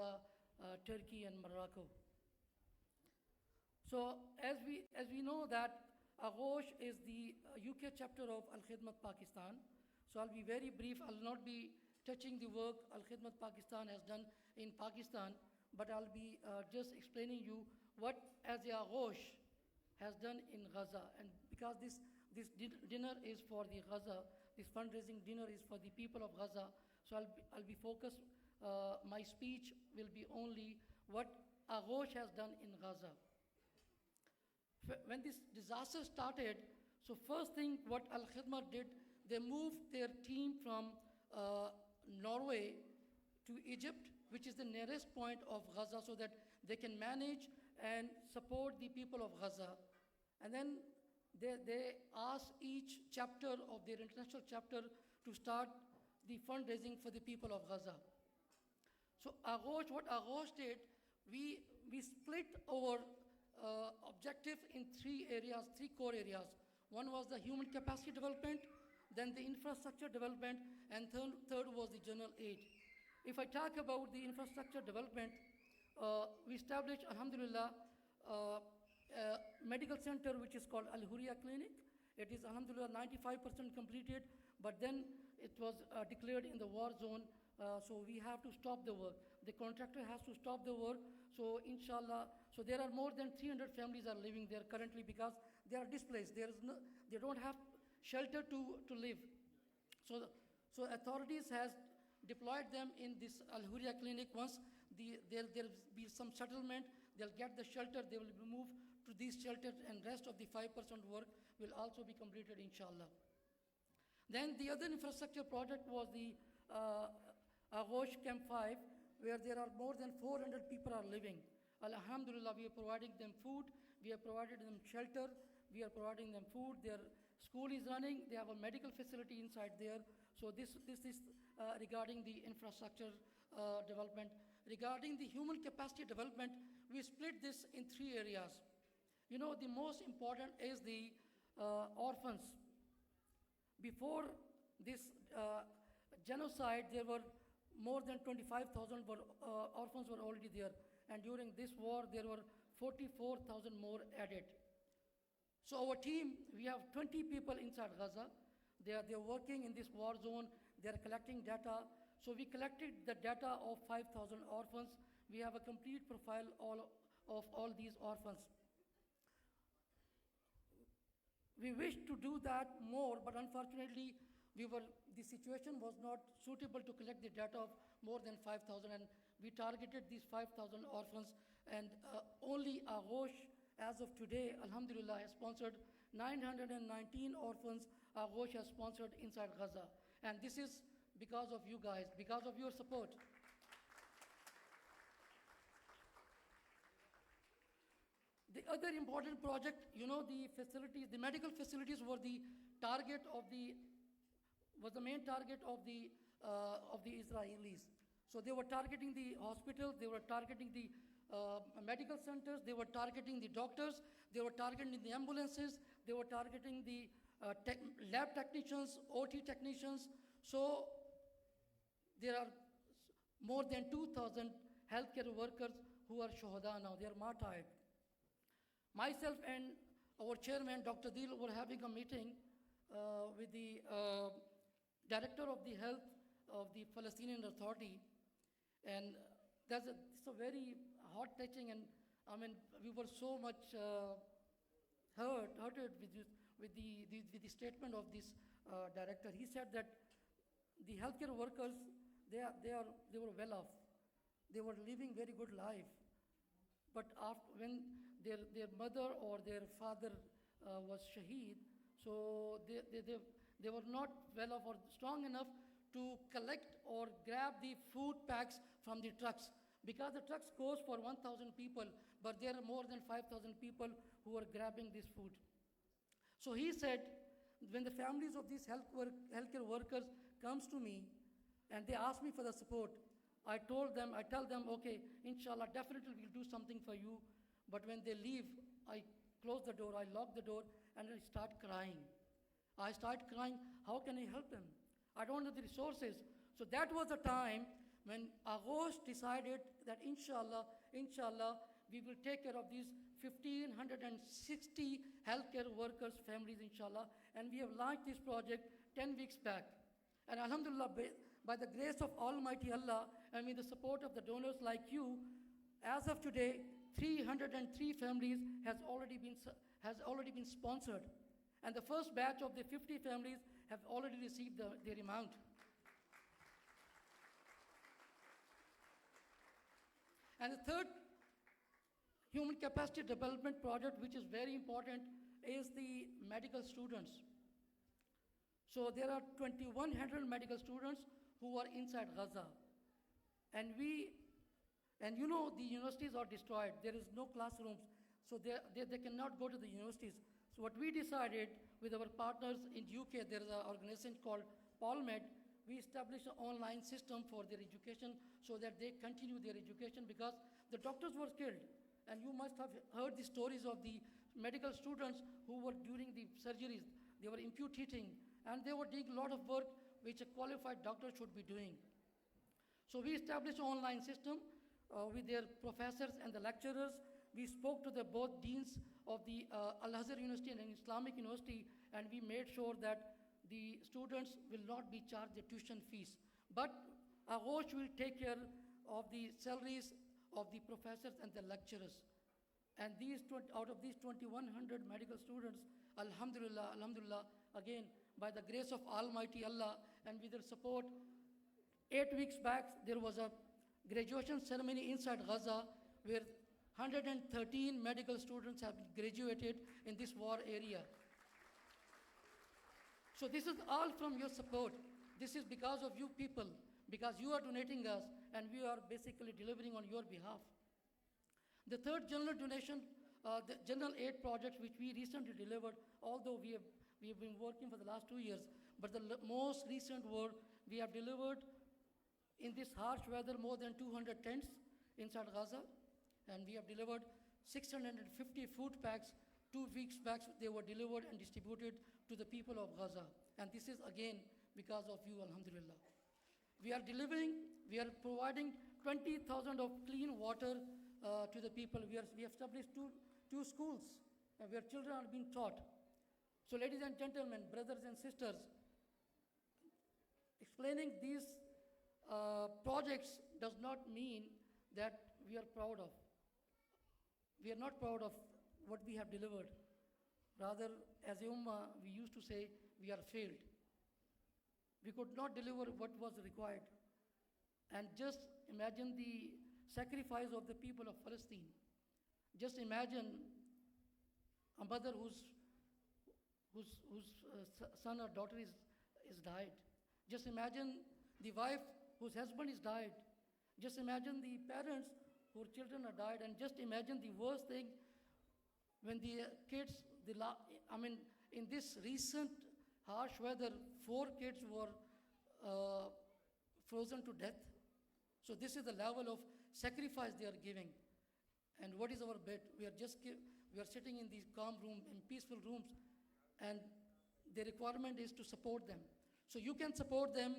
Gaza, Turkey, and Morocco. So as we know that Aghosh is the UK chapter of Al Khidmat Pakistan. So I'll be very brief. I'll not be touching the work Al Khidmat Pakistan has done in Pakistan, but I'll be just explaining you what as a Aghosh has done in Gaza. And because this dinner is for the Gaza, this fundraising dinner is for the people of Gaza, so I'll be focused. My speech will be only what Aghosh has done in Gaza. When this disaster started, so first thing what Al Khidmat did, they moved their team from Norway to Egypt, which is the nearest point of Gaza, so that they can manage and support the people of Gaza. And then they asked each chapter of their international chapter to start the fundraising for the people of Gaza. So what Aghosh did, we split our objective in three areas, three core areas. One was the human capacity development, then the infrastructure development, and third was the general aid. If I talk about the infrastructure development, we established, alhamdulillah, a medical center which is called Al Huria Clinic. It is, alhamdulillah, 95% completed, but then it was declared in the war zone, so we have to stop the work. The contractor has to stop the work, so inshallah, so there are more than 300 families are living there currently because they are displaced. They don't have shelter to live. So authorities has deployed them in this Al Huria Clinic. Once there'll be some settlement, they'll get the shelter, they will be moved to these shelters, and rest of the 5% work will also be completed, inshallah. Then the other infrastructure project was the Aghosh Camp 5, where there are more than 400 people are living. Alhamdulillah, we are providing them food, we are providing them shelter, we are providing them food, their school is running, they have a medical facility inside there. So this is regarding the infrastructure development. Regarding the human capacity development, we split this in three areas. You know, the most important is the orphans. Before this genocide, there were more than 25,000 orphans were already there. And during this war, there were 44,000 more added. So our team, we have 20 people inside Gaza. They're working in this war zone. They're collecting data. So we collected the data of 5,000 orphans. We have a complete profile of all these orphans. We wished to do that more, but unfortunately, the situation was not suitable to collect the data of more than 5,000, and we targeted these 5,000 orphans, and only Aghosh, as of today, alhamdulillah, has sponsored 919 orphans. Aghosh has sponsored inside Gaza, and this is because of you guys, because of your support. The other important project, you know, the facilities, the medical facilities were the target of the main target of the Israelis. So they were targeting the hospitals, they were targeting the medical centers, they were targeting the doctors, they were targeting the ambulances, they were targeting the lab technicians, OT technicians. So there are more than 2,000 healthcare workers who are shuhada now, they are martyred. Myself and our chairman, Dr. Dil, were having a meeting with the director of the health of the Palestinian Authority, and it's a very heart-touching, and I mean, we were so much hurted with the statement of this director. He said that the healthcare workers, they were well off, they were living very good life, but when their mother or their father was shaheed, so they were not well off or strong enough to collect or grab the food packs from the trucks, because the trucks goes for 1,000 people, but there are more than 5,000 people who are grabbing this food. So he said, when the families of these healthcare workers comes to me and they ask me for the support, I tell them, okay, inshallah, definitely we'll do something for you. But when they leave, I close the door, I lock the door, and I start crying. How can I help them? I don't have the resources. So that was the time when Aghosh decided that inshallah, we will take care of these 1,560 healthcare workers' families, inshallah. And we have launched this project 10 weeks back. And alhamdulillah, by the grace of Almighty Allah and with the support of the donors like you, as of today, 303 families has already been sponsored. And the first batch of the 50 families have already received their amount. And the third human capacity development project, which is very important, is the medical students. So there are 2,100 medical students who are inside Gaza. And you know the universities are destroyed. There is no classrooms. So they cannot go to the universities. So what we decided with our partners in UK, there is an organization called PALMED. We established an online system for their education so that they continue their education because the doctors were killed. And you must have heard the stories of the medical students who were during the surgeries. They were amputating and they were doing a lot of work which a qualified doctor should be doing. So we established an online system with their professors and the lecturers. We spoke to the both deans of the Al-Azhar University and Islamic University, and we made sure that the students will not be charged the tuition fees. But Aghosh will take care of the salaries of the professors and the lecturers. And out of these 2,100 medical students, alhamdulillah, again, by the grace of Almighty Allah and with their support, 8 weeks back, there was a graduation ceremony inside Gaza where 113 medical students have graduated in this war area. So this is all from your support. This is because of you people, because you are donating us and we are basically delivering on your behalf. The third general donation, the general aid project which we recently delivered, although we have been working for the last 2 years, but the most recent work, we have delivered in this harsh weather more than 200 tents inside Gaza, and we have delivered 650 food packs. 2 weeks back, they were delivered and distributed to the people of Gaza. And this is again because of you, alhamdulillah. We are providing 20,000 of clean water to the people. We have established two schools where children are being taught. So ladies and gentlemen, brothers and sisters, explaining these projects does not mean that we are proud of. We are not proud of what we have delivered. Rather, as a ummah, we used to say we are failed. We could not deliver what was required. And just imagine the sacrifice of the people of Palestine. Just imagine a mother whose son or daughter is died. Just imagine the wife whose husband is died. Just imagine the parents whose children are died. And just imagine the worst thing when the kids, in this recent harsh weather, 4 kids were frozen to death. So this is the level of sacrifice they are giving. And what is our bet? We are sitting in these calm rooms, in peaceful rooms, and the requirement is to support them. So you can support them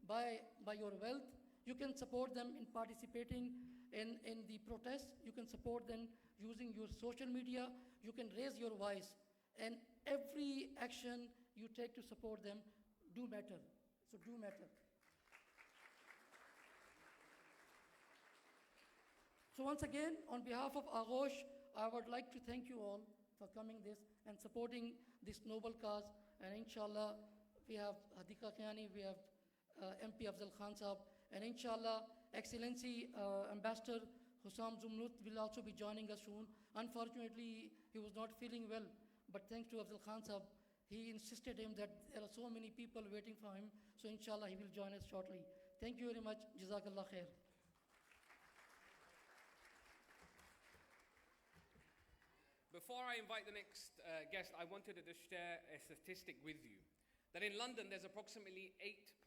by your wealth. You can support them in participating in the protests. You can support them using your social media. You can raise your voice. And every action you take to support them do matter. So do matter. So once again, on behalf of Aghosh, I would like to thank you all for coming this and supporting this noble cause. And inshallah, we have Hadika Khiani, we have MP Afzal Khan Sahab, and inshallah, Excellency Ambassador Hussam Zumnut will also be joining us soon. Unfortunately, he was not feeling well, but thanks to Afzal Khan Sahab, he insisted him that there are so many people waiting for him, so inshallah he will join us shortly. Thank you very much. Jazakallah khair. Before I invite the next guest, I wanted to just share a statistic with you. That in London, there's approximately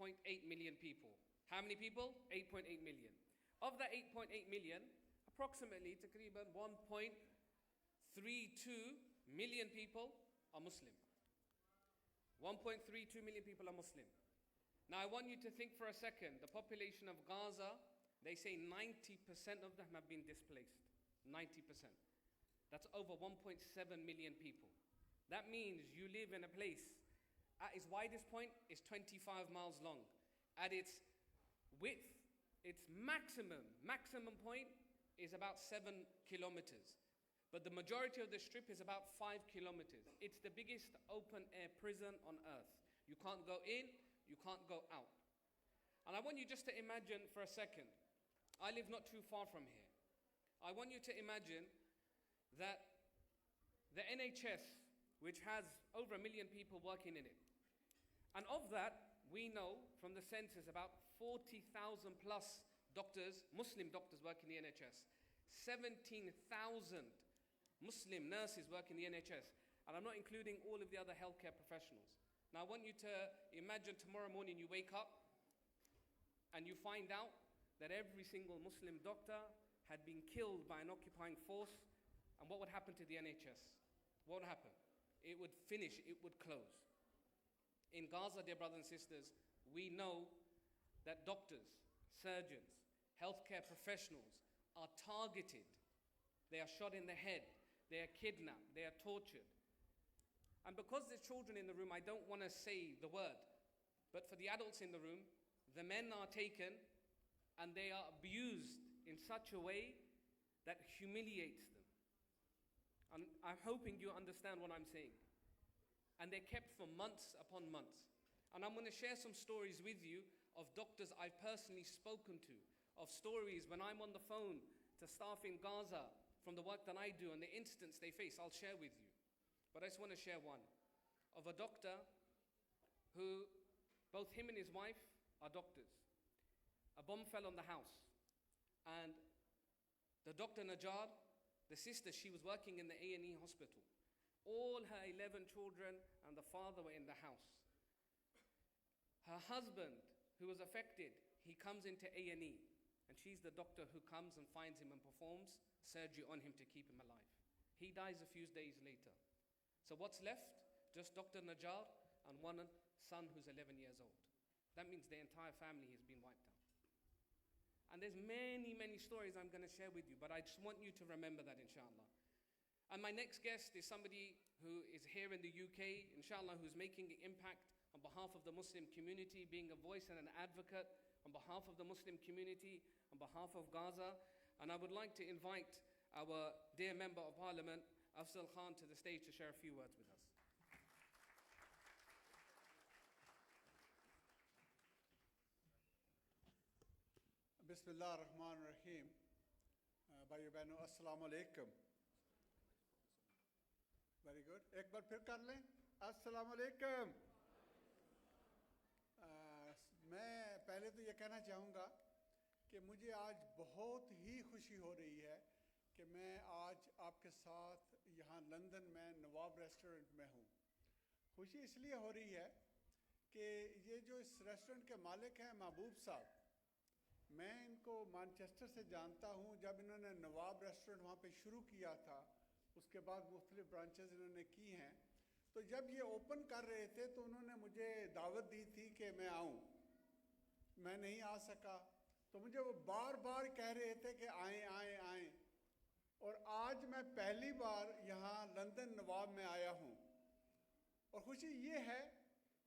8.8 million people. How many people? 8.8 million. Of that 8.8 million, approximately takriban 1.32 million people are Muslim. 1.32 million people are Muslim. Now, I want you to think for a second. The population of Gaza, they say 90% of them have been displaced. 90%. That's over 1.7 million people. That means you live in a place, at its widest point, is 25 miles long. At its width, its maximum point is about 7 kilometers. But the majority of the strip is about 5 kilometers. It's the biggest open air prison on earth. You can't go in, you can't go out. And I want you just to imagine for a second, I live not too far from here. I want you to imagine that the NHS, which has over 1 million people working in it, and of that, we know from the census about 40,000 plus doctors, Muslim doctors work in the NHS, 17,000 Muslim nurses work in the NHS, and I'm not including all of the other healthcare professionals. Now I want you to imagine tomorrow morning you wake up and you find out that every single Muslim doctor had been killed by an occupying force, and what would happen to the NHS? What would happen? It would finish, it would close. In Gaza, dear brothers and sisters, we know that doctors, surgeons, healthcare professionals are targeted. They are shot in the head, they are kidnapped, they are tortured. And because there's children in the room, I don't want to say the word, but for the adults in the room, the men are taken and they are abused in such a way that humiliates them. And I'm hoping you understand what I'm saying. And they're kept for months upon months. And I'm going to share some stories with you of doctors I've personally spoken to, of stories when I'm on the phone to staff in Gaza from the work that I do and the incidents they face. I'll share with you. But I just want to share one of a doctor who, both him and his wife are doctors. A bomb fell on the house. And the Dr. Najjar, the sister, she was working in the A&E hospital. All her 11 children and the father were in the house. Her husband, who was affected, he comes into A&E. And she's the doctor who comes and finds him and performs surgery on him to keep him alive. He dies a few days later. So what's left? Just Dr. Najjar and one son who's 11 years old. That means the entire family has been wiped out. And there's many, many stories I'm going to share with you, but I just want you to remember that, inshallah. And my next guest is somebody who is here in the UK, inshallah, who's making an impact on behalf of the Muslim community, being a voice and an advocate on behalf of the Muslim community, on behalf of Gaza. And I would like to invite our dear Member of Parliament, Afzal Khan, to the stage to share a few words with us. बिस्मिल्लाह रहमान रहीम भाइयों बहनों अस्सलाम वालेकुम very good एक बार फिर कर लें अस्सलाम वालेकुम मैं पहले तो ये कहना चाहूँगा कि मुझे आज बहुत ही खुशी हो रही है कि मैं आज आपके साथ यहाँ लंदन में नवाब रेस्टोरेंट में हूँ खुशी इसलिए हो रही है कि ये जो इस रेस्टोरेंट के मालिक हैं महबूब साहब मैं इनको मैनचेस्टर से जानता हूँ जब इन्होंने नवाब रेस्टोरेंट वहाँ पे शुरू किया था उसके बाद मुख्तलिफ ब्रांचेस इन्होंने की हैं तो जब ये ओपन कर रहे थे तो उन्होंने मुझे दावत दी थी कि मैं आऊँ मैं नहीं आ सका तो मुझे वो बार बार कह रहे थे कि आएँ आएँ आएँ और आज मैं पहली बार यहाँ लंदन नवाब में आया हूँ और खुशी ये है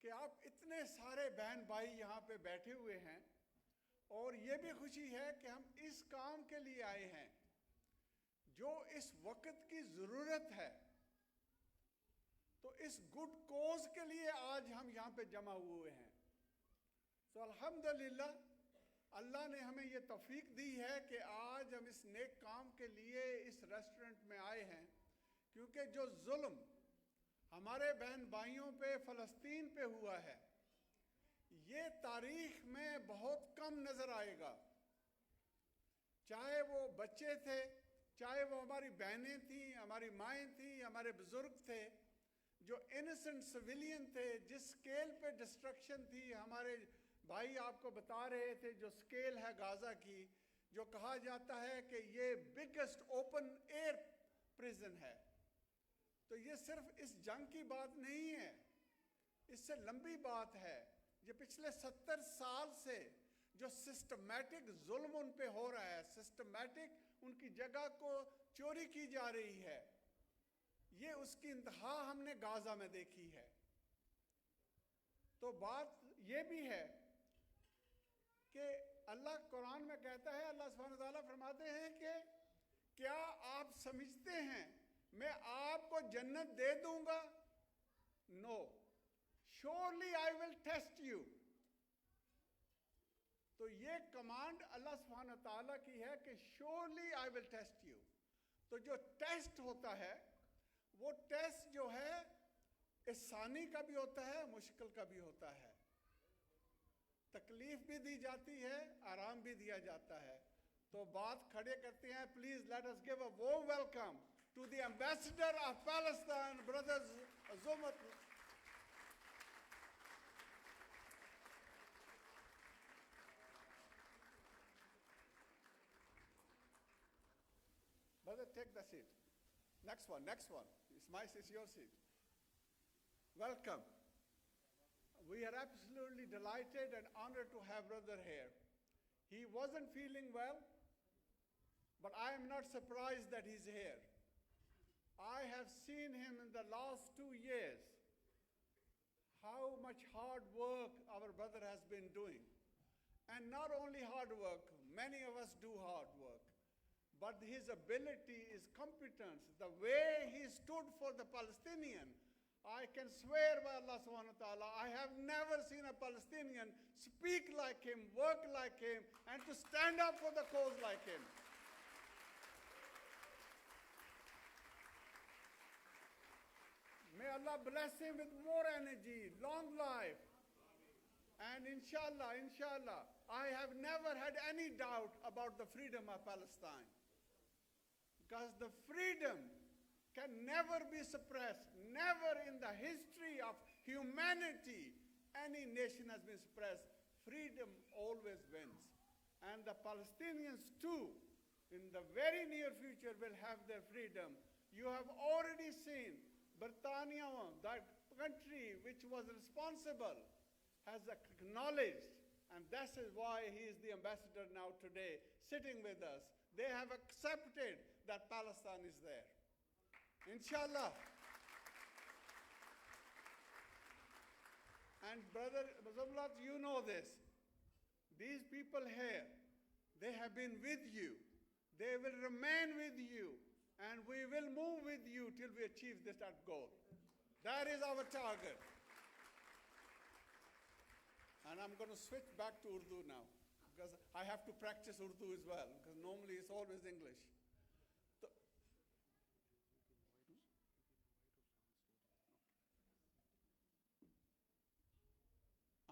कि आप इतने सारे बहन भाई यहाँ पे बैठे हुए हैं और ये भी खुशी है कि हम इस काम के लिए आए हैं जो इस वक्त की ज़रूरत है तो इस गुड कोज के लिए आज हम यहाँ पे जमा हुए हैं तो अल्हम्दुलिल्लाह अल्लाह ने हमें ये तौफीक दी है कि आज हम इस नेक काम के लिए इस रेस्टोरेंट में आए हैं क्योंकि जो जुल्म हमारे बहन भाइयों पे फ़लस्तीन पे हुआ है ये तारीख में बहुत कम नज़र आएगा चाहे वो बच्चे थे चाहे वो हमारी बहनें थीं हमारी माएँ थीं हमारे बुज़ुर्ग थे जो इनोसेंट सिविलियन थे जिस स्केल पे डिस्ट्रक्शन थी हमारे भाई आपको बता रहे थे जो स्केल है गाज़ा की जो कहा जाता है कि ये बिगेस्ट ओपन एयर प्रिजन है तो ये सिर्फ इस जंग की बात नहीं है इससे लंबी बात है ये पिछले 70 साल से जो सिस्टमैटिक जुल्म उन पे हो रहा है, सिस्टमैटिक उनकी जगह को चोरी की जा रही है, ये उसकी इंतहा हमने गाजा में देखी है। तो बात ये भी है कि अल्लाह कुरान में कहता है, अल्लाह सुब्हानहू तआला फरमाते हैं कि क्या आप समझते हैं मैं आपको जन्नत दे दूंगा? No, surely I will test you. तो ये कमांड अल्लाह सुब्हानहू तआला की है कि surely I will test you. तो जो टेस्ट होता है वो टेस्ट जो है आसानी का भी होता है, मुश्किल का भी होता है, तकलीफ भी दी जाती है, आराम भी दिया जाता है। तो बात खड़े करते हैं, please let us give a warm welcome to the ambassador of Palestine brothers Azmat. Brother, take the seat. Next one. It's your seat. Welcome. We are absolutely delighted and honored to have brother here. He wasn't feeling well, but I am not surprised that he's here. I have seen him in the last 2 years, how much hard work our brother has been doing. And not only hard work, many of us do hard work, but his ability, his competence, the way he stood for the Palestinian, I can swear by Allah subhanahu wa ta'ala, I have never seen a Palestinian speak like him, work like him, and to stand up for the cause like him. May Allah bless him with more energy, long life. And inshallah, I have never had any doubt about the freedom of Palestine. Because the freedom can never be suppressed. Never in the history of humanity any nation has been suppressed. Freedom always wins. And the Palestinians too, in the very near future, will have their freedom. You have already seen Britannia, that country which was responsible, has acknowledged, and that is why he is the ambassador now today, sitting with us. They have accepted that Palestine is there. Inshallah. And brother Mazamlat, you know this. These people here, they have been with you. They will remain with you. And we will move with you till we achieve that goal. That is our target. And I'm going to switch back to Urdu now, because I have to practice Urdu as well, because normally it's always English.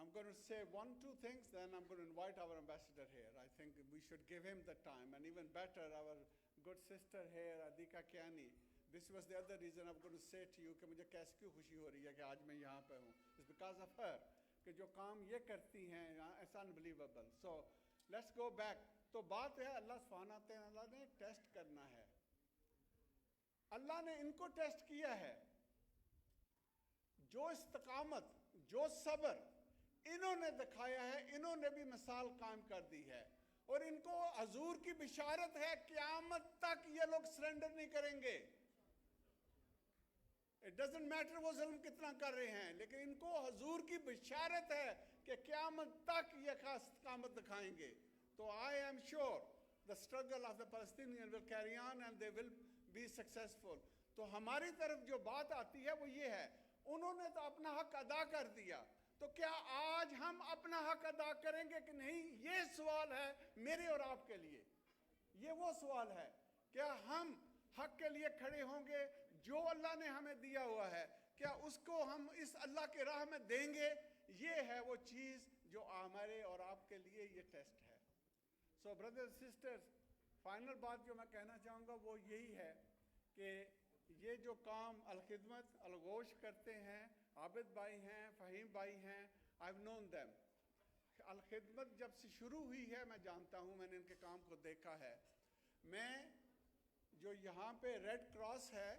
I'm going to say 1-2 things, then I'm going to invite our ambassador here. I think we should give him the time, and even better, our good sister here, Adika Kiani. This was the other reason I'm going to say to you कि मुझे कैसे क्यों खुशी हो रही है कि आज मैं यहाँ पे हूँ. It's because of her. कि जो काम ये करती हैं, it's unbelievable. So let's go back. तो बात है अल्लाह सुब्हानहू तआला ने टेस्ट करना है. अल्लाह ने इनको टेस्ट किया है. जो इस्तकामत, जो सब्र इन्होंने दिखाया है, इन्होंने भी मिसाल कायम कर दी है. और इनको हजूर की बिशारत है, क़यामत तक ये लोग सरेंडर नहीं करेंगे. It doesn't matter वो जुल्म कितना कर रहे हैं, लेकिन इनको हजूर की बिशारत है कि क़यामत तक ये खास इस्तकामत दिखाएंगे. तो I am sure the struggle of the Palestinians will carry on and they will be successful. तो हमारी तरफ जो बात आती है वो ये है, उन्होंने तो अपना हक अदा कर दिया, तो क्या आज हम अपना हक अदा करेंगे कि नहीं? ये सवाल है मेरे और आपके लिए. ये वो सवाल है, क्या हम हक के लिए खड़े होंगे? जो अल्लाह ने हमें दिया हुआ है, क्या उसको हम इस अल्लाह के राह में देंगे? ये है वो चीज़ जो हमारे और आपके लिए ये टेस्ट है. सो ब्रदर्स सिस्टर्स, फाइनल बात जो मैं कहना चाहूँगा वो यही है कि ये जो काम अल-खिदमत अलगोश करते हैं, आबिद भाई हैं, फ़हीम भाई हैं, I've known them. अल-खिदमत जब से शुरू हुई है मैं जानता हूँ, मैंने इनके काम को देखा है. मैं जो यहाँ पे रेड क्रॉस है,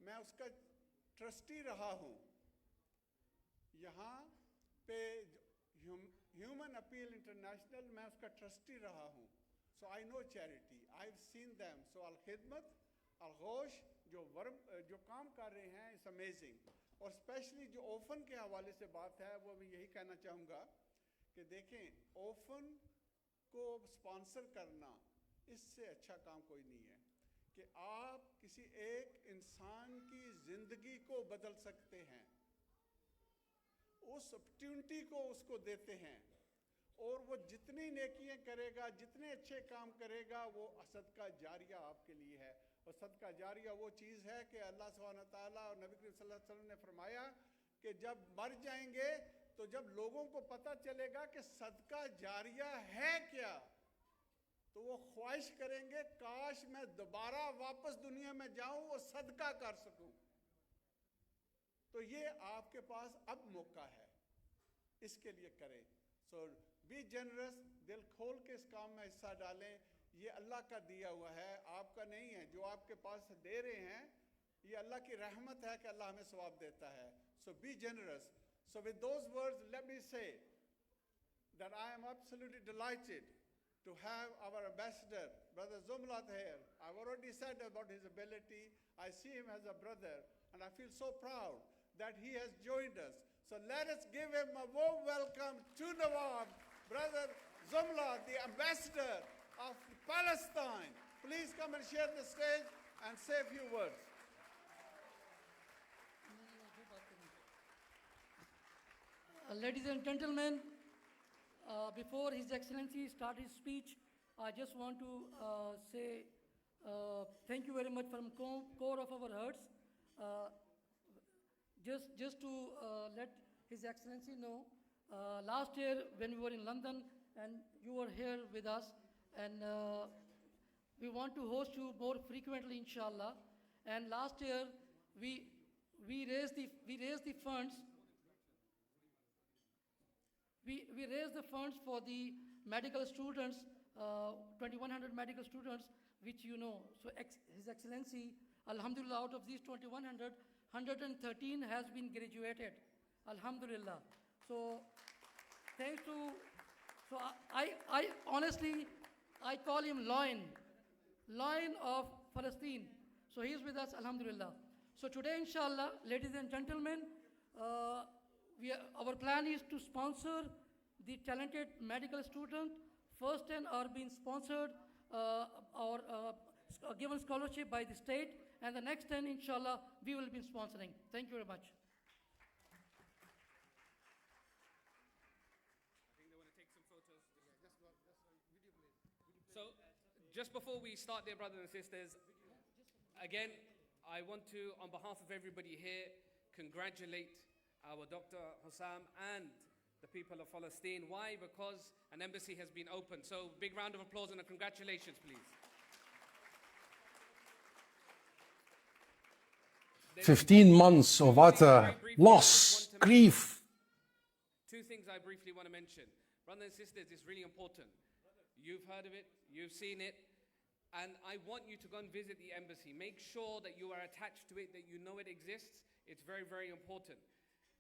मैं उसका ट्रस्टी रहा हूँ. यहाँ पे ह्यूमन अपील इंटरनेशनल मैं उसका ट्रस्टी रहा हूँ. So I know charity, I have seen them. So Al Khidmat, अल गोश जो काम कर रहे हैं इट्स अमेजिंग. और स्पेशली जो ओफन के हवाले से बात है वो मैं यही कहना चाहूँगा कि देखें ओफन को स्पॉन्सर करना इससे अच्छा काम कोई नहीं है कि आप किसी एक इंसान की ज़िंदगी को बदल सकते हैं. उस अपॉर्चुनिटी को उसको देते हैं और वो जितनी नेकियां करेगा, जितने अच्छे काम करेगा, वो सदका जारिया आपके लिए है. और सदका जारिया वो चीज़ है कि अल्लाह सुब्हानहू व तआला और नबी करीम सल्लल्लाहु अलैहि वसल्लम ने फरमाया कि जब मर जाएंगे तो जब लोगों को पता चलेगा कि सदका जारिया है क्या, तो वो ख्वाहिश करेंगे काश मैं दोबारा वापस दुनिया में जाऊं और सदका कर सकूं. तो ये आपके पास अब मौका है, इसके लिए करें. सो बी जनरस, दिल खोल के इस काम में हिस्सा डालें. ये अल्लाह का दिया हुआ है, आपका नहीं है. जो आपके पास दे रहे हैं ये अल्लाह की रहमत है कि अल्लाह हमें सवाब देता है. So be generous. So with those words, let me say that I am absolutely delighted to have our ambassador, Brother Zumlat here. I've already said about his ability. I see him as a brother, and I feel so proud that he has joined us. So let us give him a warm welcome to Nawab, Brother Zumlat, the ambassador of Palestine. Please come and share the stage and say a few words. Ladies and gentlemen, before His Excellency start his speech, I just want to say thank you very much from core of our hearts. Just to let His Excellency know, last year when we were in London and you were here with us, and we want to host you more frequently, inshallah. And last year we raised the funds. We raised the funds for the medical students, 2,100 medical students, which you know. So His Excellency, Alhamdulillah, out of these 2,100, 113 has been graduated. Alhamdulillah. So thanks to, so I honestly, I call him Lion of Palestine. So he is with us, Alhamdulillah. So today, inshallah, ladies and gentlemen, our plan is to sponsor the talented medical student. First 10 are being sponsored or given scholarship by the state, and the next 10, inshallah, we will be sponsoring. Thank you very much. I think they want to take some photos. So, just before we start, dear brothers and sisters, again, I want to, on behalf of everybody here, congratulate our Dr. Hussam and the people of Palestine. Why? Because an embassy has been opened. So big round of applause and a congratulations, please. 15 months of utter loss, grief. Two things I briefly want to mention. Brothers and sisters, it's really important. You've heard of it, you've seen it, and I want you to go and visit the embassy. Make sure that you are attached to it, that you know it exists. It's very, very important.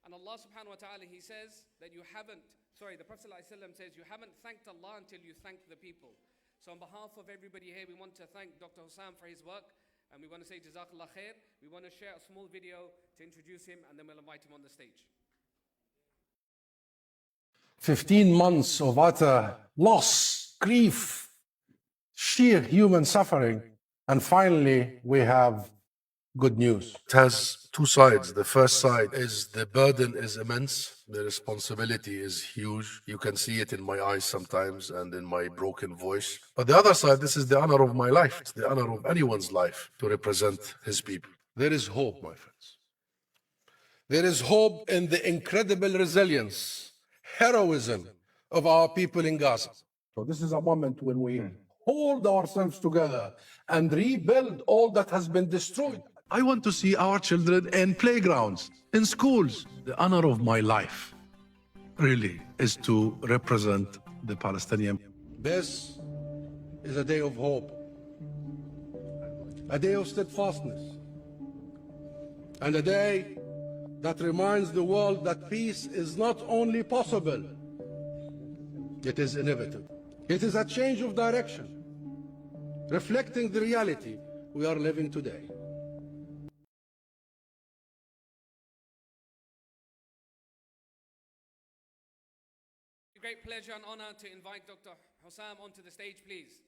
And Allah subhanahu wa ta'ala, He says that the Prophet ﷺ says, you haven't thanked Allah until you thank the people. So on behalf of everybody here, we want to thank Dr. Hussam for his work, and we want to say Jazakallah khair. We want to share a small video to introduce him, and then we'll invite him on the stage. 15 months of utter loss, grief, sheer human suffering, and finally we have good news. It has two sides. The first side is the burden is immense. The responsibility is huge. You can see it in my eyes sometimes and in my broken voice. But the other side, this is the honor of my life. It's the honor of anyone's life to represent his people. There is hope, my friends. There is hope in the incredible resilience, heroism of our people in Gaza. So this is a moment when we hold ourselves together and rebuild all that has been destroyed. I want to see our children in playgrounds, in schools. The honor of my life really is to represent the Palestinian. This is a day of hope, a day of steadfastness, and a day that reminds the world that peace is not only possible, It is inevitable. It is a change of direction, reflecting the reality we are living today. Great pleasure and honor to invite Dr. Hossam onto the stage, please.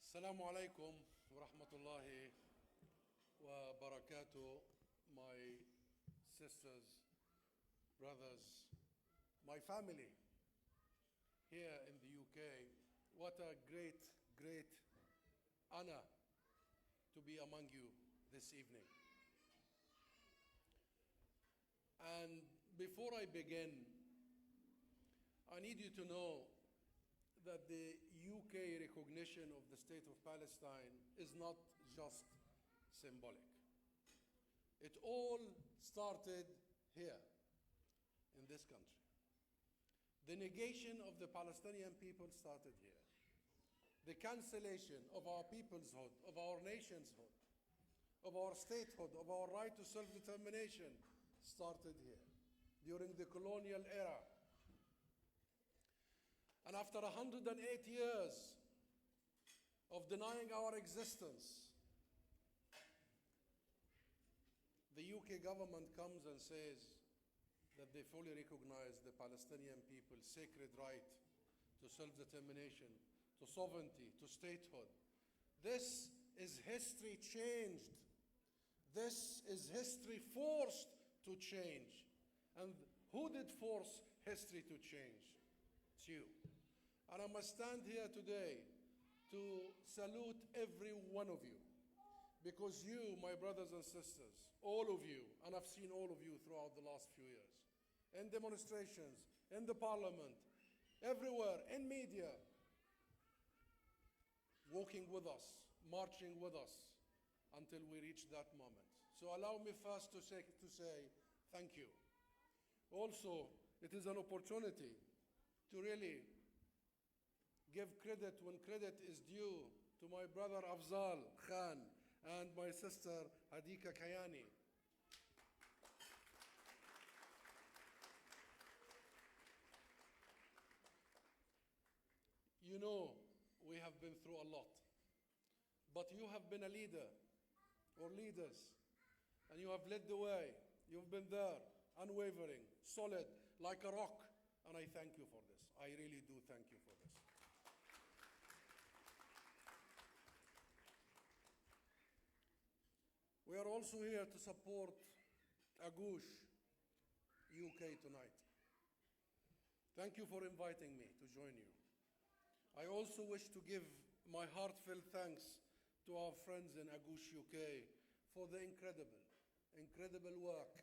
Assalamu alaikum wa rahmatullahi wa barakatuh, my sisters, brothers, my family here in the UK. What a great, great honor to be among you this evening. And before I begin, I need you to know that the UK recognition of the State of Palestine is not just symbolic. It all started here, in this country. The negation of the Palestinian people started here. The cancellation of our peoplehood, of our nationhood, of our statehood, of our right to self-determination started here, during the colonial era. And after 108 years of denying our existence, the UK government comes and says that they fully recognize the Palestinian people's sacred right to self-determination, to sovereignty, to statehood. This is history changed. This is history forced to change. And who did force history to change? It's you. And I must stand here today to salute every one of you, because you, my brothers and sisters, all of you, and I've seen all of you throughout the last few years, in demonstrations, in the parliament, everywhere, in media, walking with us, marching with us until we reach that moment. So allow me first to say thank you. Also, it is an opportunity to really give credit when credit is due to my brother Afzal Khan and my sister Hadika Kayani. You know, we have been through a lot, but you have been a leader or leaders, and you have led the way. You've been there, unwavering, solid, like a rock, and I thank you for this. I really do thank you for this. We are also here to support Agoosh UK tonight. Thank you for inviting me to join you. I also wish to give my heartfelt thanks to our friends in Agoosh UK for the incredible work.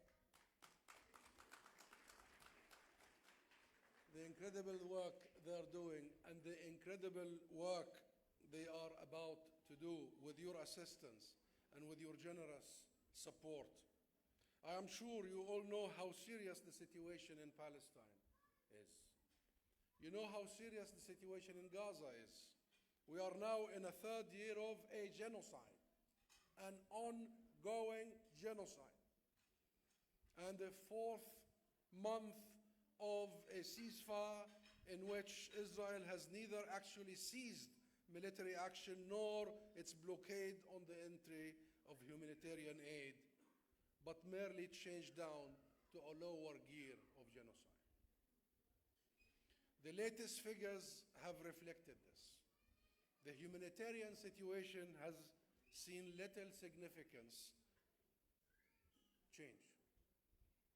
The incredible work they're doing and the incredible work they are about to do with your assistance and with your generous support. I am sure you all know how serious the situation in Palestine is. You know how serious the situation in Gaza is. We are now in a third year of a genocide, an ongoing genocide, and the fourth month of a ceasefire in which Israel has neither actually seized military action nor its blockade on the entry of humanitarian aid, but merely changed down to a lower gear of genocide. The latest figures have reflected this. The humanitarian situation has seen little significance change.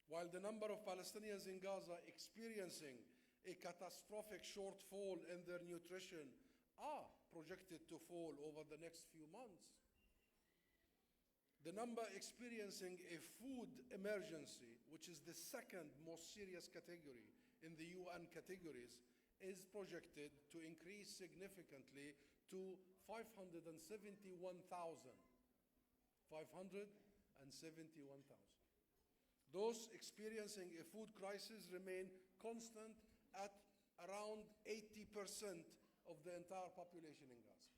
While the number of Palestinians in Gaza experiencing a catastrophic shortfall in their nutrition are projected to fall over the next few months, the number experiencing a food emergency, which is the second most serious category in the UN categories, is projected to increase significantly to 571,000. 571,000. Those experiencing a food crisis remain constant at around 80% of the entire population in Gaza.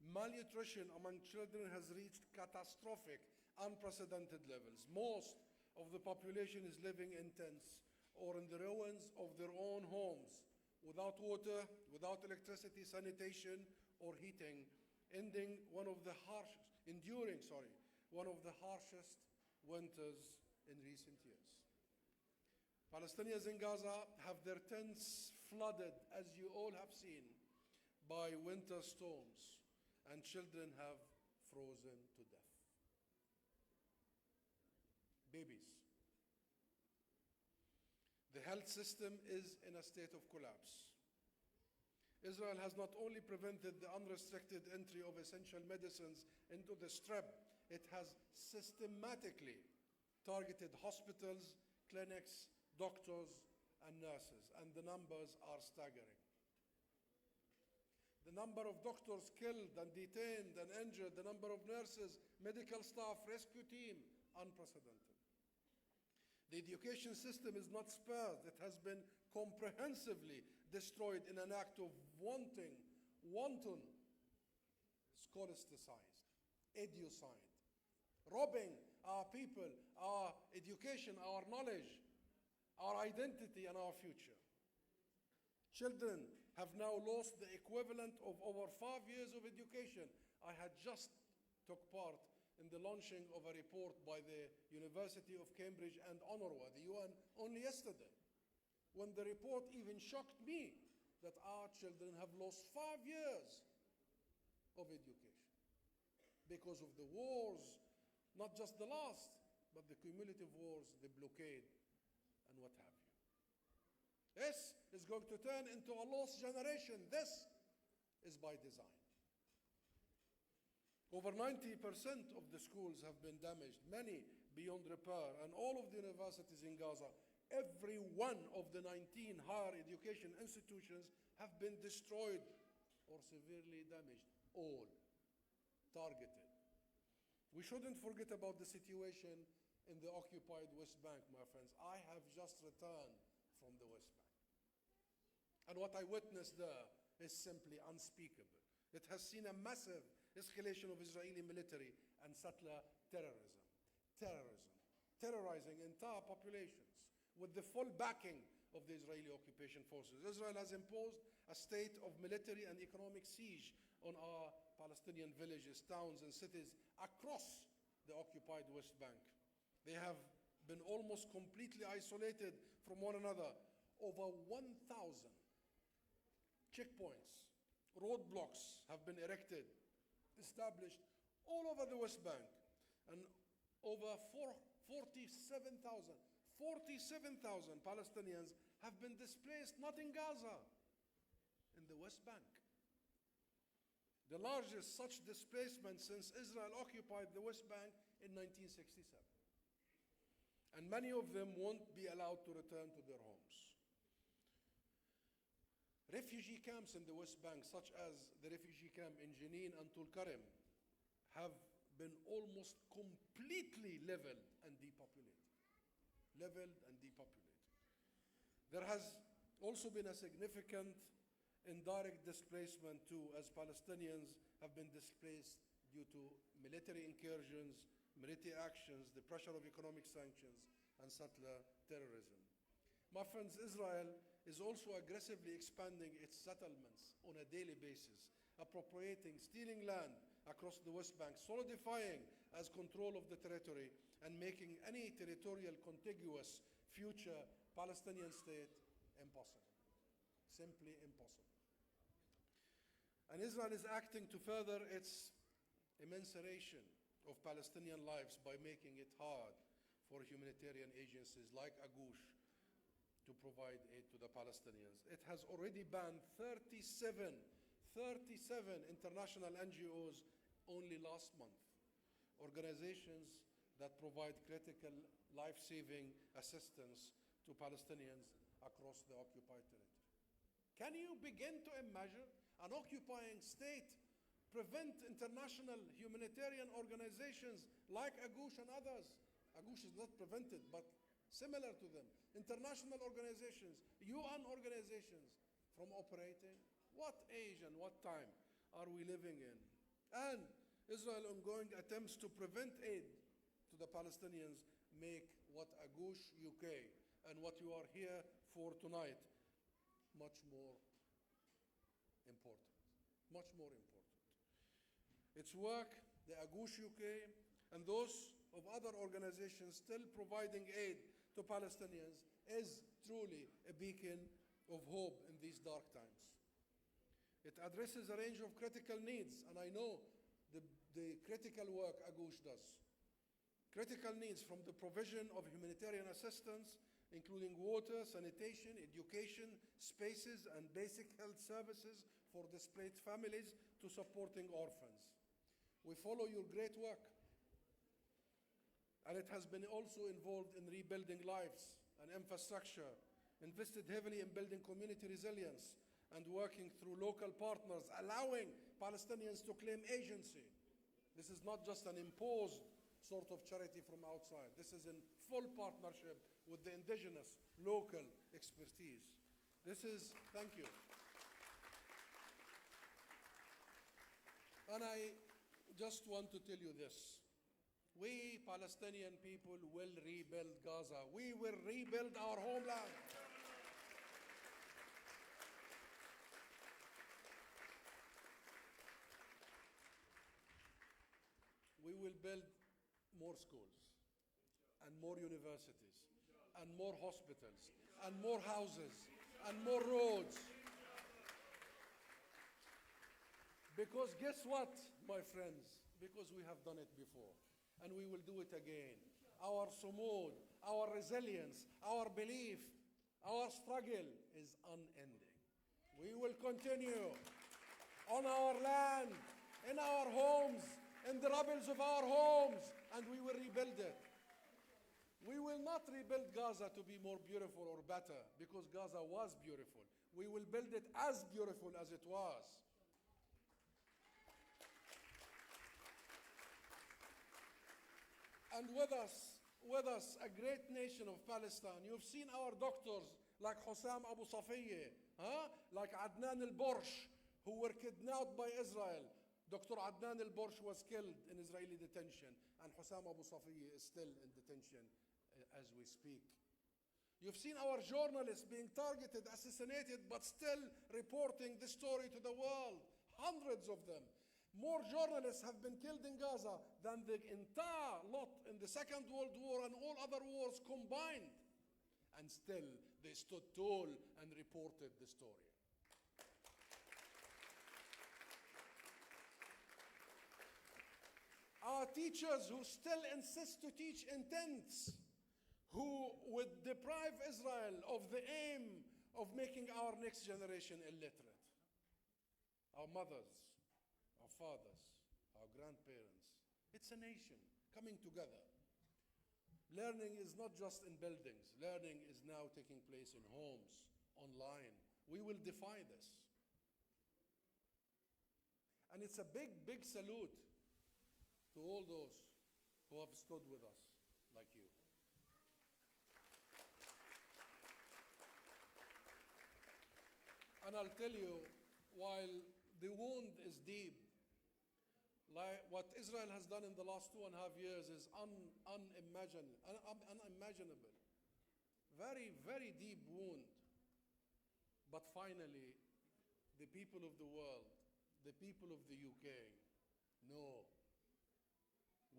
Malnutrition among children has reached catastrophic, unprecedented levels. Most of the population is living in tents or in the ruins of their own homes, without water, without electricity, sanitation, or heating, enduring one of the harshest winters in recent years. Palestinians in Gaza have their tents flooded, as you all have seen, by winter storms, and children have frozen to death. Babies. The health system is in a state of collapse. Israel has not only prevented the unrestricted entry of essential medicines into the Strip, it has systematically targeted hospitals, clinics, doctors, and nurses, and the numbers are staggering. The number of doctors killed and detained and injured, the number of nurses, medical staff, rescue team, unprecedented. The education system is not spared. It has been comprehensively destroyed in an act of wanton scholasticized, educide, robbing our people, our education, our knowledge, our identity, and our future. Children have now lost the equivalent of over 5 years of education. I had just took part in the launching of a report by the University of Cambridge and UNRWA, the UN, only yesterday, when the report even shocked me that our children have lost 5 years of education because of the wars, not just the last, but the cumulative wars, the blockade, and what have you. This is going to turn into a lost generation. This is by design. Over 90% of the schools have been damaged, many beyond repair, and all of the universities in Gaza, every one of the 19 higher education institutions have been destroyed or severely damaged, all targeted. We shouldn't forget about the situation in the occupied West Bank, my friends. I have just returned from the West Bank. And what I witnessed there is simply unspeakable. It has seen a massive escalation of Israeli military and settler terrorism, terrorizing entire populations with the full backing of the Israeli occupation forces. Israel has imposed a state of military and economic siege on our Palestinian villages, towns, and cities across the occupied West Bank. They have been almost completely isolated from one another. Over 1,000 checkpoints, roadblocks have been erected, established all over the West Bank, and over 47,000 Palestinians have been displaced, not in Gaza, in the West Bank. The largest such displacement since Israel occupied the West Bank in 1967. And many of them won't be allowed to return to their homes. Refugee camps in the West Bank, such as the refugee camp in Jenin and Tulkarem, have been almost completely leveled and depopulated. There has also been a significant indirect displacement too, as Palestinians have been displaced due to military incursions, military actions, the pressure of economic sanctions, and settler terrorism. My friends, Israel is also aggressively expanding its settlements on a daily basis, appropriating, stealing land across the West Bank, solidifying as control of the territory, and making any territorial contiguous future Palestinian state impossible. Simply impossible. And Israel is acting to further its emancipation of Palestinian lives by making it hard for humanitarian agencies like Agoosh to provide aid to the Palestinians. It has already banned 37 international NGOs only last month, organizations that provide critical life-saving assistance to Palestinians across the occupied territory. Can you begin to imagine an occupying state prevent international humanitarian organizations like Agoosh and others? Agoosh is not prevented, but similar to them. International organizations, UN organizations from operating? What age and what time are we living in? and Israel's ongoing attempts to prevent aid to the Palestinians make what Agoosh UK and what you are here for tonight much more important. Much more important. Its work, the Agoosh UK, and those of other organizations still providing aid to Palestinians is truly a beacon of hope in these dark times. It addresses a range of critical needs, and I know the critical work Agoosh does. Critical needs from the provision of humanitarian assistance, including water, sanitation, education, spaces, and basic health services for displaced families, to supporting orphans. We follow your great work, and it has been also involved in rebuilding lives and infrastructure, invested heavily in building community resilience, and working through local partners, allowing Palestinians to claim agency. This is not just an imposed sort of charity from outside. This is in full partnership with the indigenous local expertise. Thank you. And I just want to tell you this. We Palestinian people will rebuild Gaza. We will rebuild our homeland. We will build more schools and more universities and more hospitals and more houses and more roads. Because guess what, my friends? Because we have done it before and we will do it again. Our sumud, our resilience, our belief, our struggle is unending. We will continue on our land, in our homes, in the rubbles of our homes, and we will rebuild it. We will not rebuild Gaza to be more beautiful or better, because Gaza was beautiful. We will build it as beautiful as it was. And with us, a great nation of Palestine. You've seen our doctors like Hussam Abu Safiyyeh, like Adnan al-Borsh, who were kidnapped by Israel. Dr. Adnan al-Borsh was killed in Israeli detention, and Hussam Abu Safiyyeh is still in detention as we speak. You've seen our journalists being targeted, assassinated, but still reporting the story to the world. Hundreds of them. More journalists have been killed in Gaza than the entire lot in the Second World War and all other wars combined. And still, they stood tall and reported the story. Our teachers who still insist to teach in tents, who would deprive Israel of the aim of making our next generation illiterate. Our mothers, our fathers, our grandparents. It's a nation coming together. Learning is not just in buildings. Learning is now taking place in homes, online. We will defy this. And it's a big, big salute to all those who have stood with us, like you. And I'll tell you, while the wound is deep, like what Israel has done in the last 2.5 years is unimaginable. Very, very deep wound. But finally, the people of the world, the people of the UK, know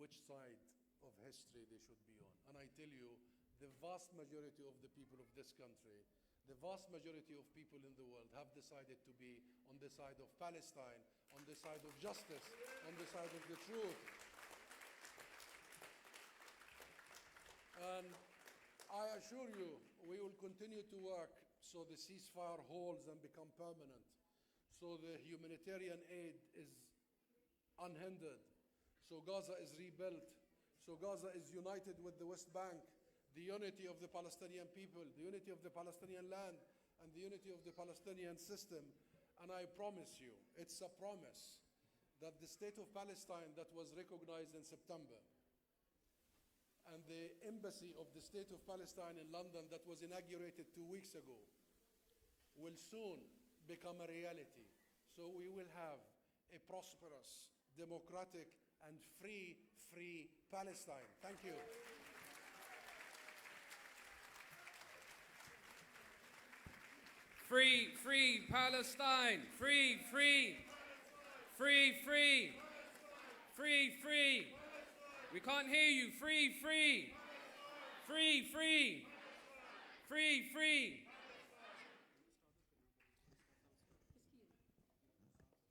which side of history they should be on. And I tell you, the vast majority of the people of this country, the vast majority of people in the world have decided to be on the side of Palestine, on the side of justice, on the side of the truth. And I assure you, we will continue to work so the ceasefire holds and become permanent, so the humanitarian aid is unhindered, so Gaza is rebuilt, so Gaza is united with the West Bank, the unity of the Palestinian people, the unity of the Palestinian land, and the unity of the Palestinian system. And I promise you, it's a promise, that the state of Palestine that was recognized in September, and the embassy of the state of Palestine in London that was inaugurated 2 weeks ago, will soon become a reality. So we will have a prosperous, democratic, and free Palestine. Thank you. Free Palestine. Free. We can't hear you. Free.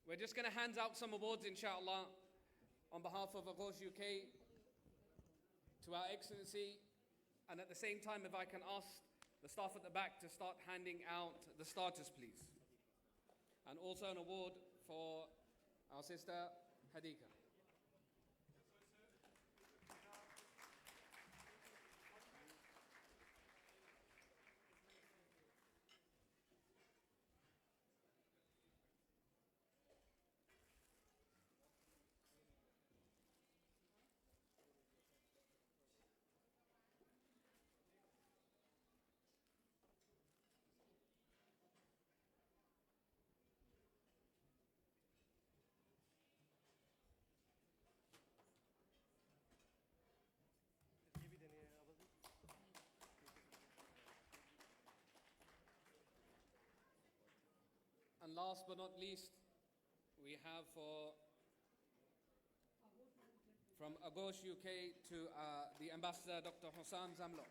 We're just going to hand out some awards, inshallah, on behalf of Aghosh UK to Our Excellency. And at the same time, if I can ask the staff at the back to start handing out the starters, please. And also an award for our sister, Hadika. And last but not least, we have from Aghosh UK to the Ambassador, Dr. Hossam Zamlo.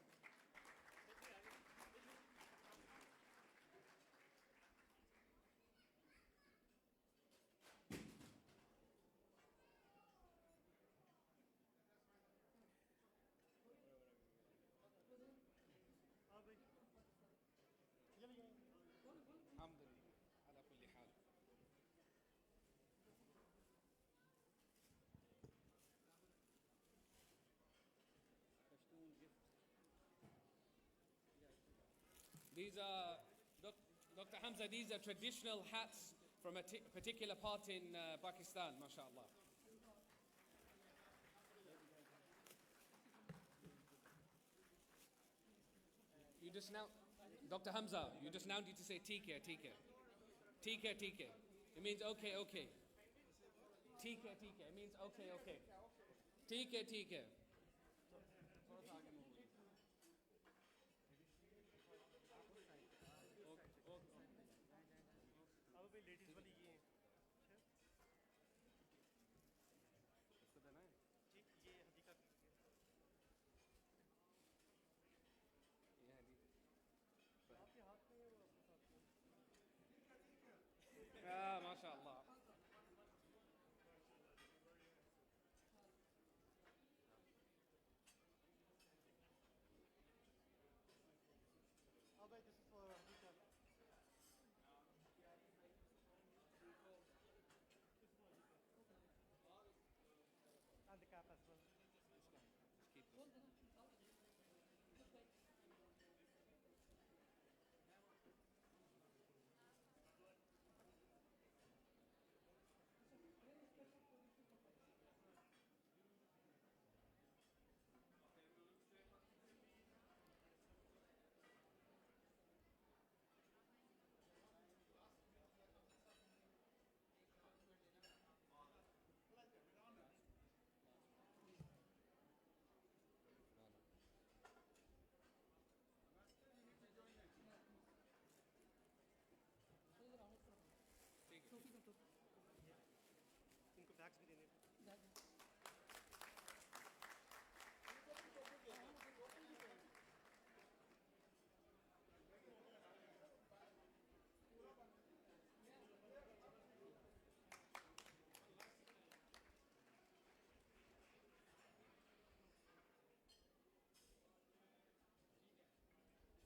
These are, Dr. Hamza, these are traditional hats from a particular part in Pakistan, mashallah. You just now, Dr. Hamza, you just now need to say TK. It means okay. TK, it means okay. TK. MashaAllah.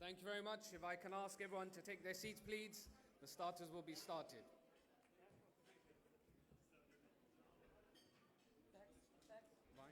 Thank you very much. If I can ask everyone to take their seats, please. The starters will be started. Right.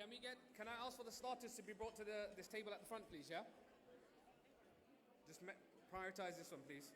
Can I ask for the starters to be brought to this table at the front, please, yeah? Just prioritize this one, please.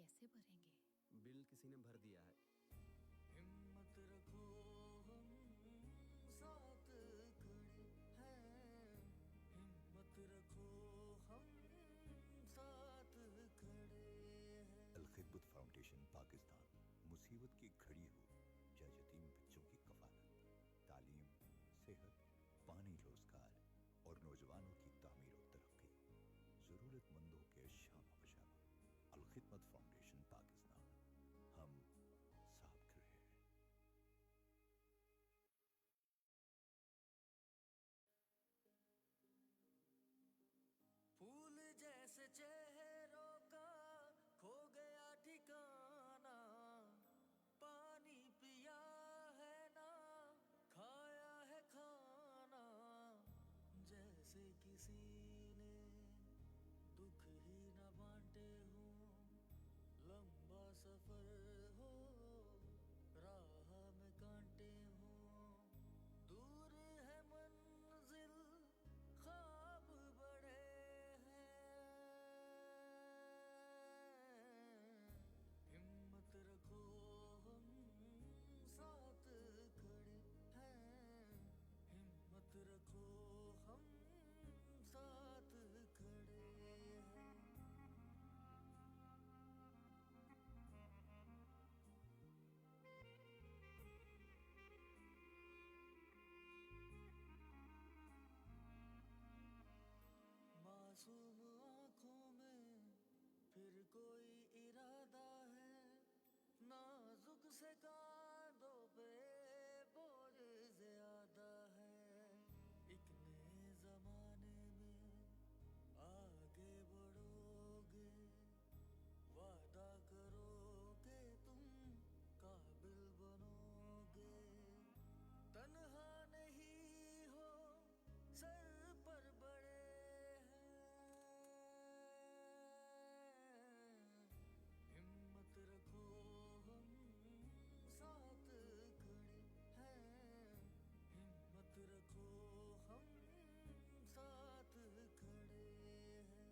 कैसे भरेंगे? Bill किसी ने भर दिया है। हिम्मत रखो हम साथ खड़े हैं, हिम्मत रखो हम साथ खड़े हैं। अल-खिदमत फाउंडेशन पाकिस्तान मुसीबत की घड़ी हो या यतीम बच्चों की कफालत, तालीम, सेहत, पानी, रोजगार और नौजवानों की तामीर और तरक्की, जरूरतमंदों के शाम बशाम। अल-खिदमत फाउंडेशन पाकिस्तान, हम साथ खड़े हैं। फूल जैसे चेहरों का खो गया ठिकाना, पानी पिया है ना खाया है खाना, जैसे किसी ने दुख ही न बांटे हो, लंबा सफर हो राह में कांटे हो, दूर है मंजिल ख्वाब बड़े हैं, हिम्मत रखो हम साथ खड़े हैं, हिम्मत रखो हम साथ खड़े हैं। मासूम आंखों में फिर कोई इरादा है, नाजुक से कांधों पे बोझ ज्यादा है, एक नए जमाने में आगे बढ़ोगे, वादा करोगे तुम काबिल बनोगे, तन्हा नहीं हो सर पर बड़े हैं, हिम्मत रखो हम साथ खड़े हैं, हिम्मत रखो हम साथ खड़े हैं।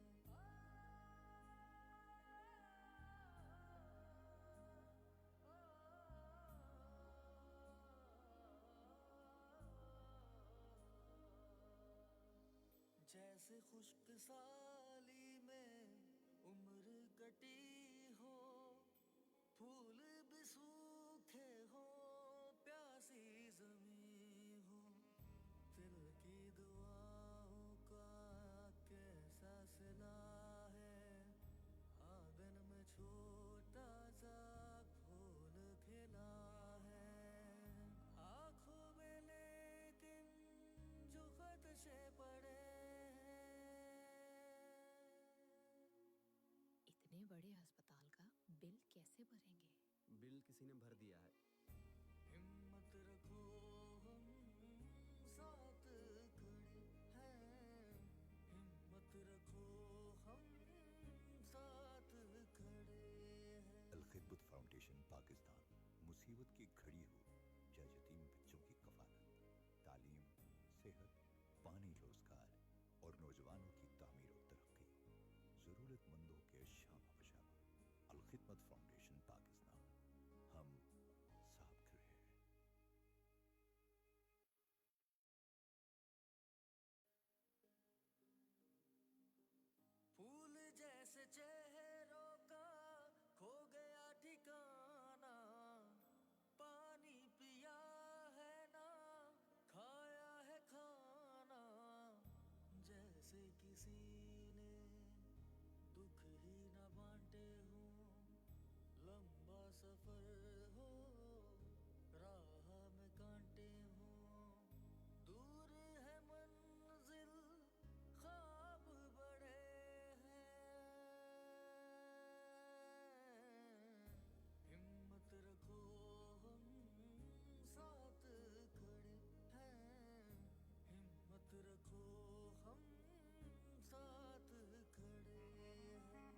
जैसे खुश्क साली में उम्र कटी हो, फूल भी सूखे हो, प्यासी जमी हो, दिल की दुआओं का कैसा सिला है, आंगन में छोटा सा फूल खिला है, आंखों में लेकिन जो खदशे पड़े इतने बड़े अस्पताल का बिल कैसे भरेंगे? बिल किसी ने भर दिया है। हिम्मत रखो हम साथ खड़े हैं, हिम्मत रखो हम साथ खड़े हैं। अल-खिदमत फाउंडेशन पाकिस्तान मुसीबत की घड़ी हो या यतीम बच्चों की कफालत, तालीम, सेहत, पानी, रोजगार और नौजवानों की तामीर और तरक्की, जरूरतमंदों के शाम बशाम। अल-खिदमत फाउंडेशन पाकिस्तान, हम साथ खड़े हैं। फूल जैसे चेहरों का खो गया ठिकाना, पानी पिया है ना खाया है खाना, जैसे किसी ने दुख ही न बांटे हो, लंबा सफर हो राह में कांटे हो, दूर है मंजिल ख्वाब बड़े हैं, हिम्मत रखो हम साथ खड़े हैं, हिम्मत रखो हम साथ खड़े हैं।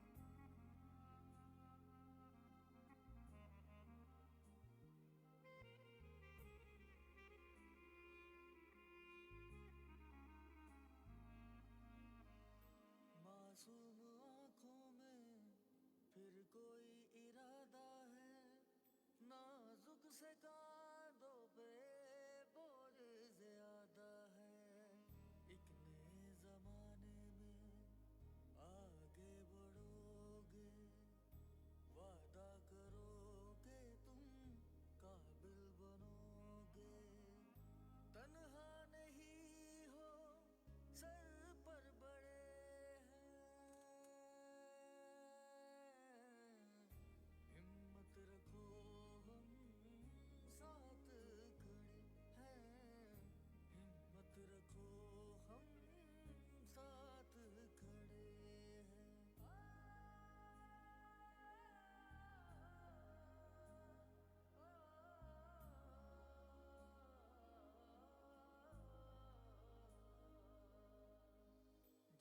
मासूम आंखों में फिर कोई से कांधों पे बोझ ज्यादा है। एक नए जमाने में आगे बढ़ोगे, वादा करोगे तुम काबिल बनोगे। तन्हा नहीं हो, सर पर बड़े हैं। हिम्मत रखो, हम साथ खड़े हैं। हिम्मत रखो, हम साथ खड़े हैं।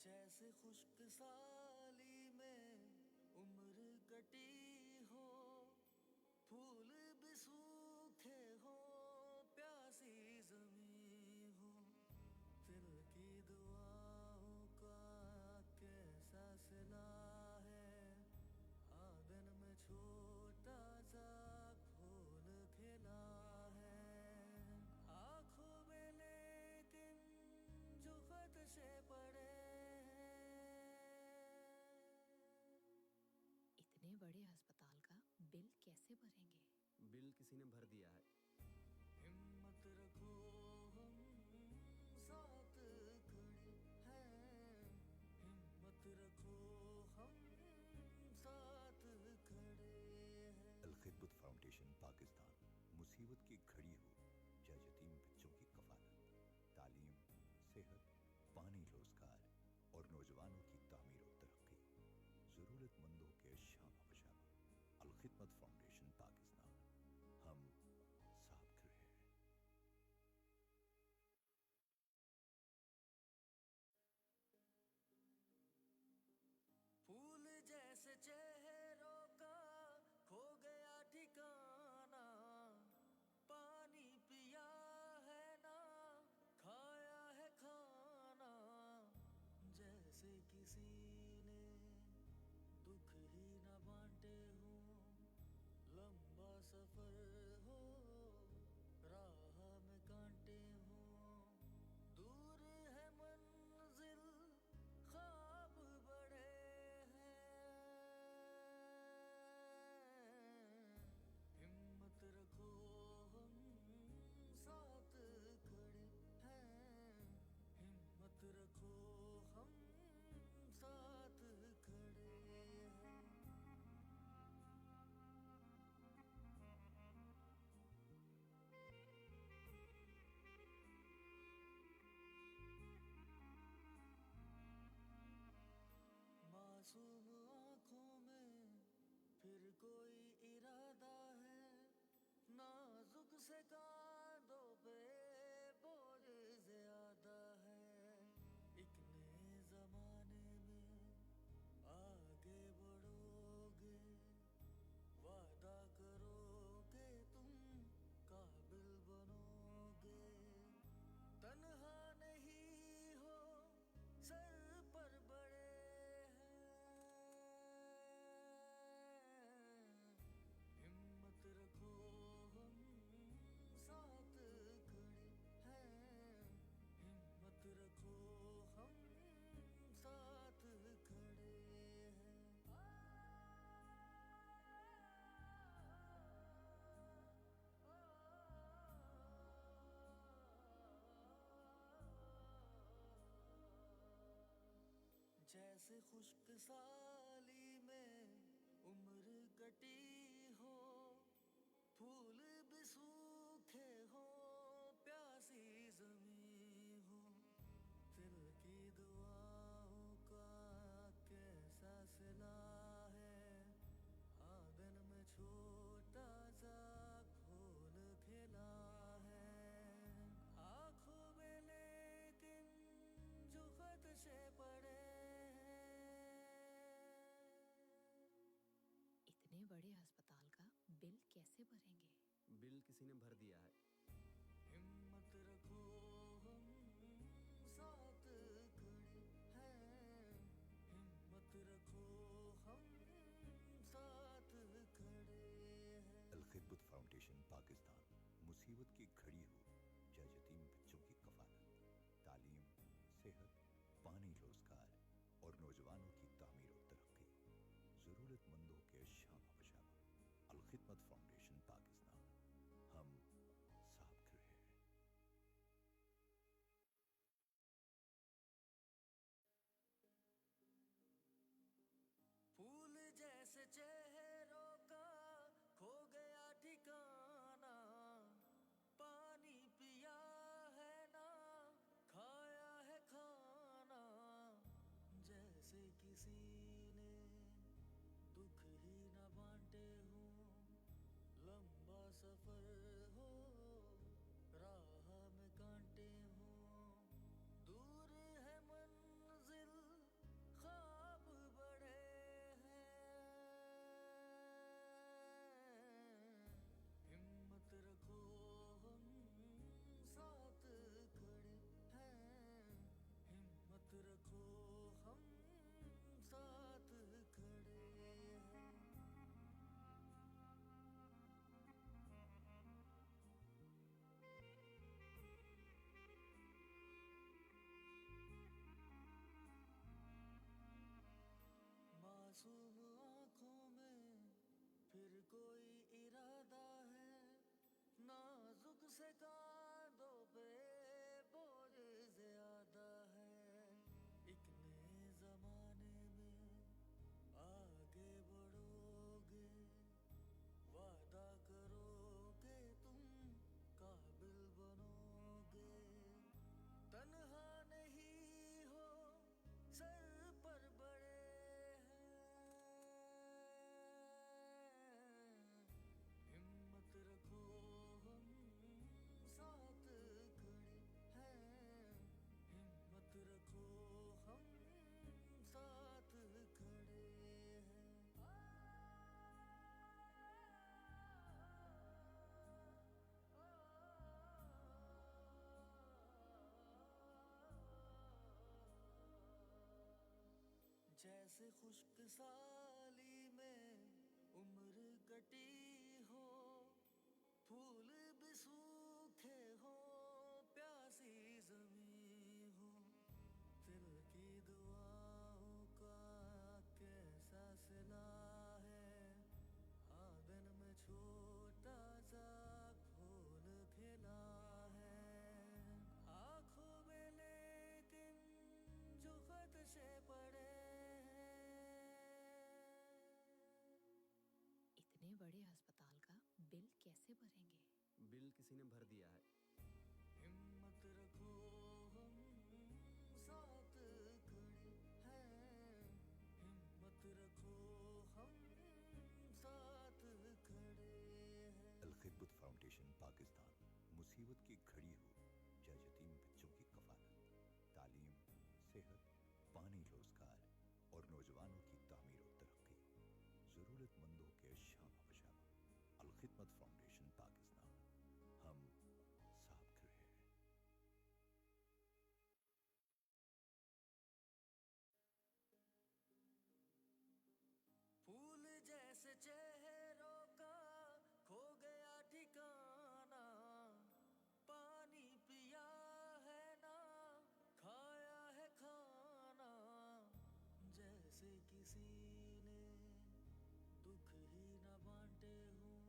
जैसे खुश्क साली में उम्र कटी हो, फूल भी सूखे हो, प्यासी जमी हो। दिल की दुआओं का कैसा सिला है, आंगन में छोटा सा फूल खिला है। आंखों में लेकिन जो खदशे पड़े इतने बड़े अस्पताल का बिल कैसे भरेंगे? बिल किसी ने भर दिया है। हिम्मत रखो, हम साथ खड़े हैं। हिम्मत रखो, हम साथ खड़े हैं। अलखिदमत फाउंडेशन पाकिस्तान मुसीबत की घड़ी हो या यतीम बच्चों की कफालत, तालीम, सेहत, पानी, रोजगार और नौजवानों की तामीर और तरक्की, ज़रूरतमंदों के शाम बशाम। अलखिदमत फाउंडेशन पाकिस्तान, हम साथ खड़े हैं। फूल जैसे चेहरों का खो गया ठिकाना, पानी पिया है ना खाया है खाना। जैसे किसी ने दुख ही न बांटे हो, लंबा सफर हो, राह में कांटे हो। दूर है मंजिल, ख्वाब बड़े हैं। हिम्मत रखो, हम साथ खड़े हैं। हिम्मत रखो, हम साथ खड़े हैं। मासूम आंखों में फिर कोई इरादा है, नाजुक से कांधों पे बोझ ज्यादा है। एक नए जमाने में आगे बढ़ोगे, वादा करोगे तुम काबिल बनोगे। तन्हा नहीं हो, सर पर बड़े हैं। हिम्मत रखो, हम साथ खड़े हैं। हिम्मत रखो, हम साथ खड़े हैं। जैसे खुश्क साली में उम्र कटी हो, फूल भी सूखे हो, प्यासी जमी हो। दिल की दुआओं का कैसा सिला है, आंगन में छोटा सा फूल खिला है। आंखों में लेकिन जो खदशे पड़े इतने बड़े अस्पताल का बिल कैसे भरेंगे? बिल किसी ने भर दिया है। हिम्मत रखो, हम साथ खड़े हैं। हिम्मत रखो, हम साथ खड़े हैं। अलखिदमत फाउंडेशन फाउंडेशन पाकिस्तान मुसीबत की घड़ी हो या यतीम बच्चों की कफालत, तालीम, सेहत, पानी, रोजगार और नौजवानों की तामीर और तरक्की, ज़रूरतमंदों के शामा बशामा। अल-खिदमत फाउंडेशन पाकिस्तान, हम साथ खड़े हैं। फूल जैसे चेहरों का खो गया ठिकाना, पानी पिया है ना खाया है खाना, जैसे किसी ने दुख ही न बांटे हों, लंबा सफर हो राह में कांटे हों, दूर है मंजिल ख्वाब बड़े हैं, हिम्मत रखो हम साथ खड़े हैं, हिम्मत रखो हम साथ खड़े हैं। मासूम आंखों में फिर कोई इरादा है, नाजुक से कांधों पे बोझ ज्यादा है, एक नए जमाने में आगे बढ़ोगे, वादा करोगे तुम काबिल बनोगे, तन्हा नहीं हो सर पर बड़े हैं, हिम्मत रखो हम साथ खड़े हैं, हिम्मत रखो हम साथ खड़े हैं। जैसे खुश्क साली में उम्र कटी हो, फूल भी सूखे हो, प्यासी जमी हो, दिल की दुआओं का कैसा सिला है, आंगन में छोटा सा फूल खिला है, आंखों में लेकिन जो खदशे पड़े इतने बड़े अस्पताल का बिल कैसे भरेंगे? बिल किसी ने भर दिया है। हिम्मत रखो हम साथ खड़े हैं, हिम्मत रखो हम साथ खड़े हैं। अल-खिदमत फाउंडेशन पाकिस्तान मुसीबत की घड़ी हो या यतीम बच्चों की कफालत, तालीम, सेहत, पानी, रोजगार और नौजवानों की तामीर और तरक्की, ज़रूरतमंदों के शामा बशामा। अल-खिदमत फाउंडेशन पाकिस्तान, हम साथ खड़े हैं। फूल जैसे चेहरों का खो गया ठिकाना, पानी पिया है ना खाया है खाना, जैसे किसी ने दुख ही न बांटे हों,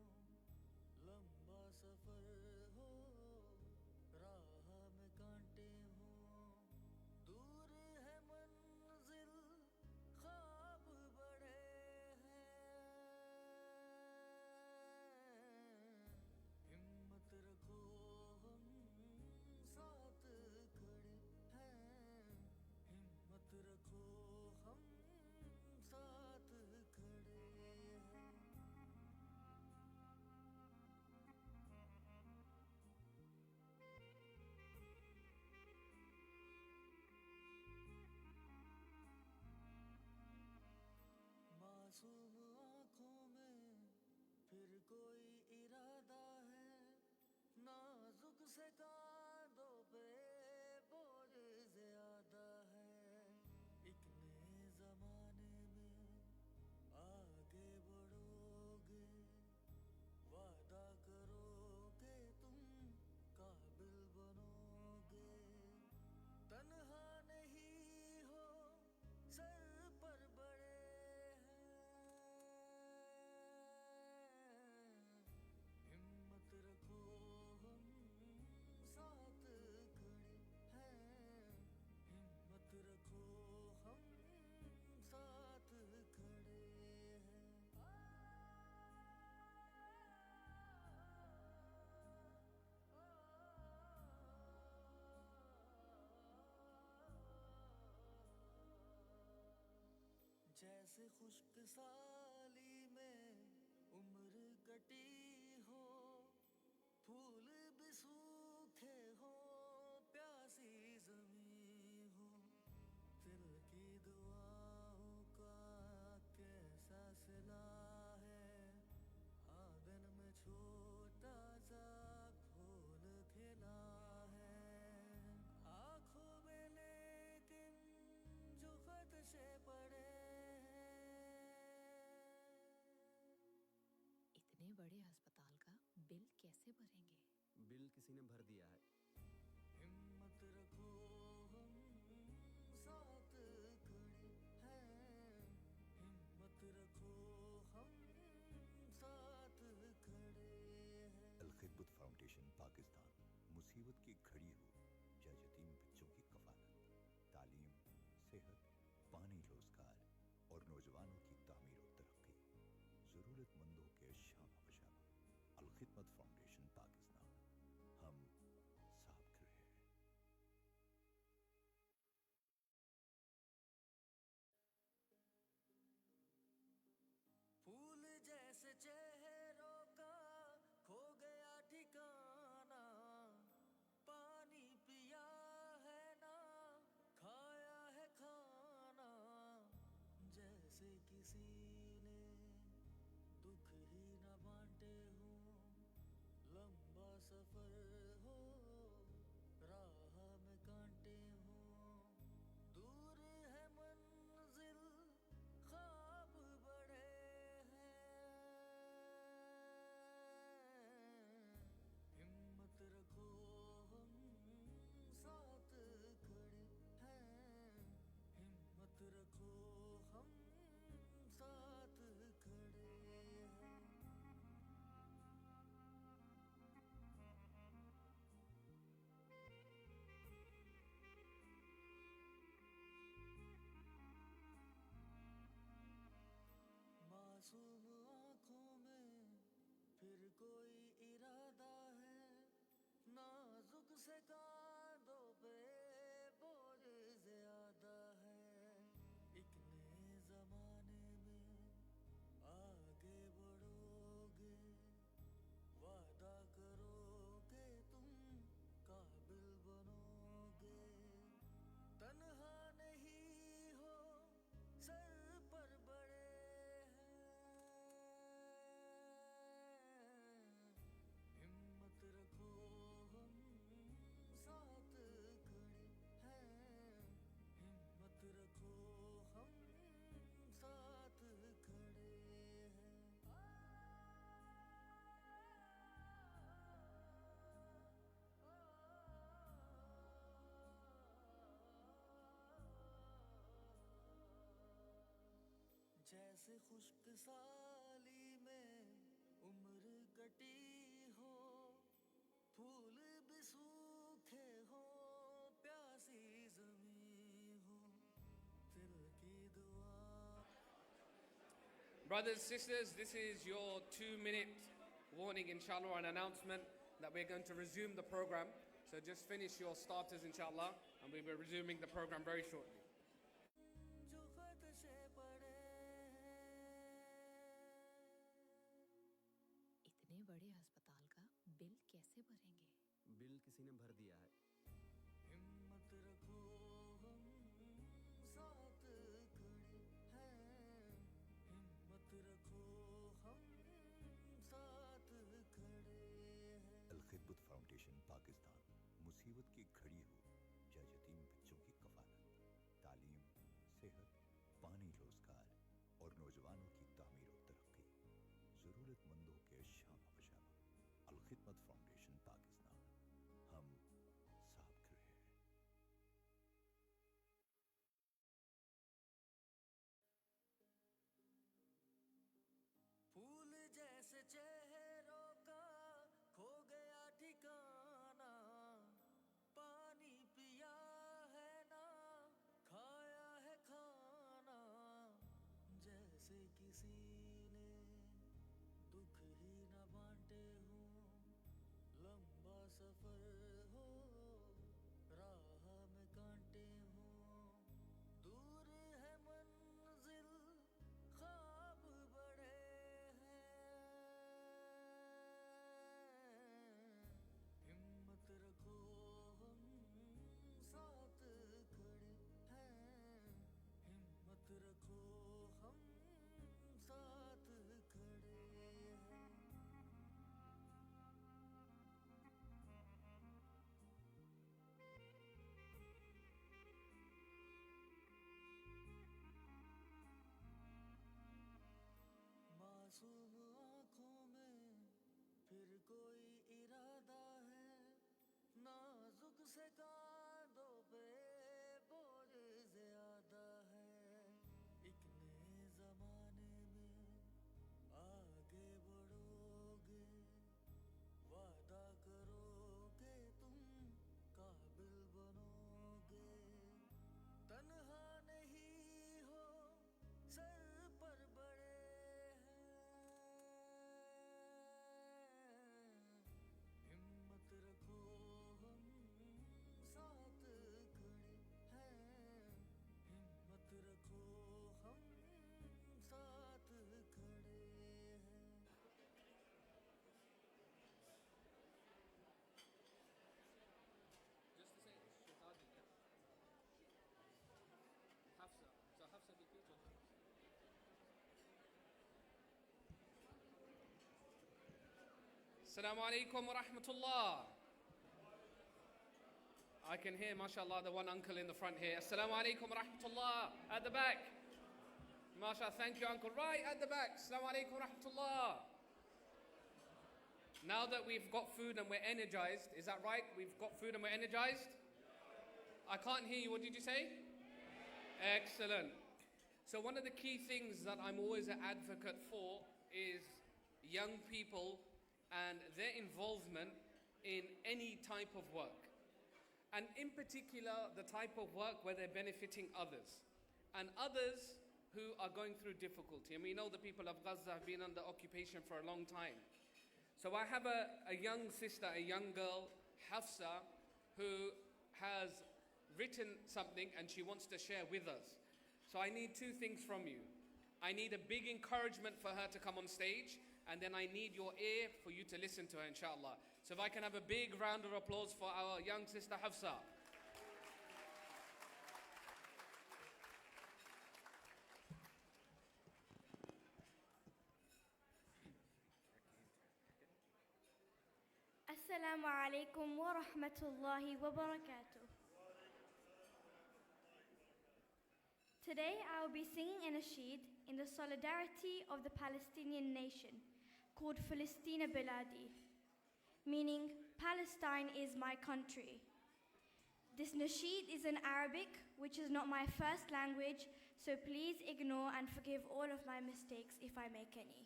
लंबा सफर हो राह में कांटे हों, दूर है मंजिल ख्वाब बड़े हैं, हिम्मत रखो हम साथ खड़े हैं, हिम्मत रखो हम साथ खड़े हैं। मासूम आंखों में फिर कोई इरादा है, नाजुक से कांधों पे बोझ ज्यादा है, एक नए जमाने में आगे बढ़ोगे, वादा करो जैसे खुश्क साली में उम्र कटी हो, फूल भी सूखे हो, प्यासी जमी हो, दिल की दुआओं का कैसा सिला है, आंगन में छोटा सा फूल खिला है, आंखों में लेकिन जो खदशे पड़े इतने बड़े अस्पताल का बिल कैसे भरेंगे? बिल किसी ने भर दिया है। हिम्मत रखो हम साथ खड़े हैं, हिम्मत रखो हम साथ खड़े हैं। अल खिदमत फाउंडेशन पाकिस्तान मुसीबत की घड़ी हो या यतीम बच्चों की कफालत, तालीम, सेहत, पानी, रोजगार और नौजवानों की तामीर और तरक्की, ज़रूरतमंदों के शामा बशामा। अल खिदमत फाउंडेशन पाकिस्तान, हम साथ खड़े हैं। फूल जैसे चेहरों का खो गया ठिकाना, पानी पिया है ना खाया है खाना, जैसे किसी ने दुख ही न बांटे हो, लंबा सफर हो राह में कांटे हो, दूर है मंजिल ख्वाब बड़े हैं, हिम्मत रखो हम साथ खड़े हैं, हिम्मत रखो हम साथ खड़े हैं। मासूम आंखों में फिर कोई इरादा है, नाजुक से कांधों पे बोझ ज्यादा है, एक नए जमाने में आगे बढ़ोगे, वादा करोगे तुम काबिल बनोगे, तन्हा नहीं हो सर पर बड़े हैं, हिम्मत रखो हम साथ खड़े हैं, हिम्मत रखो हम साथ खड़े हैं। जैसे खुश्क साली में उम्र कटी हो, फूल भी सूखे हो, प्यासी जमी हो, दिल की दुआ। Brothers, sisters, this is your 2-minute warning, inshallah, an announcement that we're going to resume the program. So just finish your starters, inshallah, and we'll be resuming the program very shortly. जो खदशे पड़े इतने बड़े अस्पताल का bill कैसे भरेंगे? Bill किसी ने भर दिया है। हिम्मत रखो हम साथ खड़े हैं, हिम्मत रखो हम साथ खड़े हैं। अल खिदमत फाउंडेशन पाकिस्तान मुसीबत की घड़ी हो या यतीम बच्चों की कफालत, तालीम, सेहत, पानी, रोजगार और नौजवानों की तामीर और तरक्की, ज़रूरतमंदों के शामा बशामा। अल खिदमत फाउंडेशन पाकिस्तान, हम साथ खड़े हैं। फूल जैसे चेहरों का खो गया ठिकाना, पानी पिया है ना खाया है खाना, जैसे किसी ने दुख ही न बांटे हो, लंबा सफर हो राह में कांटे हो, दूर है मंजिल कोई इरादा है नाजुक से कांधों पे बोझ ज्यादा है एक नए जमाने में आगे बढ़ोगे वादा करोगे तुम काबिल बनोगे तन्हा नहीं हो सर पर बड़े हिम्मत रखो हम साथ खड़े हैं हिम्मत रखो हम साथ खड़े हैं Just to say, Shahzadi, yeah? Hafsa. So Hafsa repeat or not? Assalamu alaikum wa rahmatullah. I can hear, mashallah, the one uncle in the front here. Assalamu alaikum wa rahmatullah. At the back. Mashallah, thank you, uncle. Right at the back. Assalamu alaikum wa rahmatullah. Now that we've got food and we're energized, is that right? We've got food and we're energized? I can't hear you. What did you say? Excellent. So one of the key things that I'm always an advocate for is young people and their involvement in any type of work. And in particular, the type of work where they're benefiting others. And others who are going through difficulty. And we know the people of Gaza have been under occupation for a long time. So I have a young sister, a young girl, Hafsa, who has written something and she wants to share with us. So I need two things from you. I need a big encouragement for her to come on stage, and then I need your ear for you to listen to her, inshallah. So if I can have a big round of applause for our young sister Hafsa. Assalamu alaikum wa rahmatullahi wa barakatuh. Today I will be singing a nasheed in the solidarity of the Palestinian nation called Filistina Biladi, meaning Palestine is my country. This nasheed is in Arabic, which is not my first language, so please ignore and forgive all of my mistakes if I make any.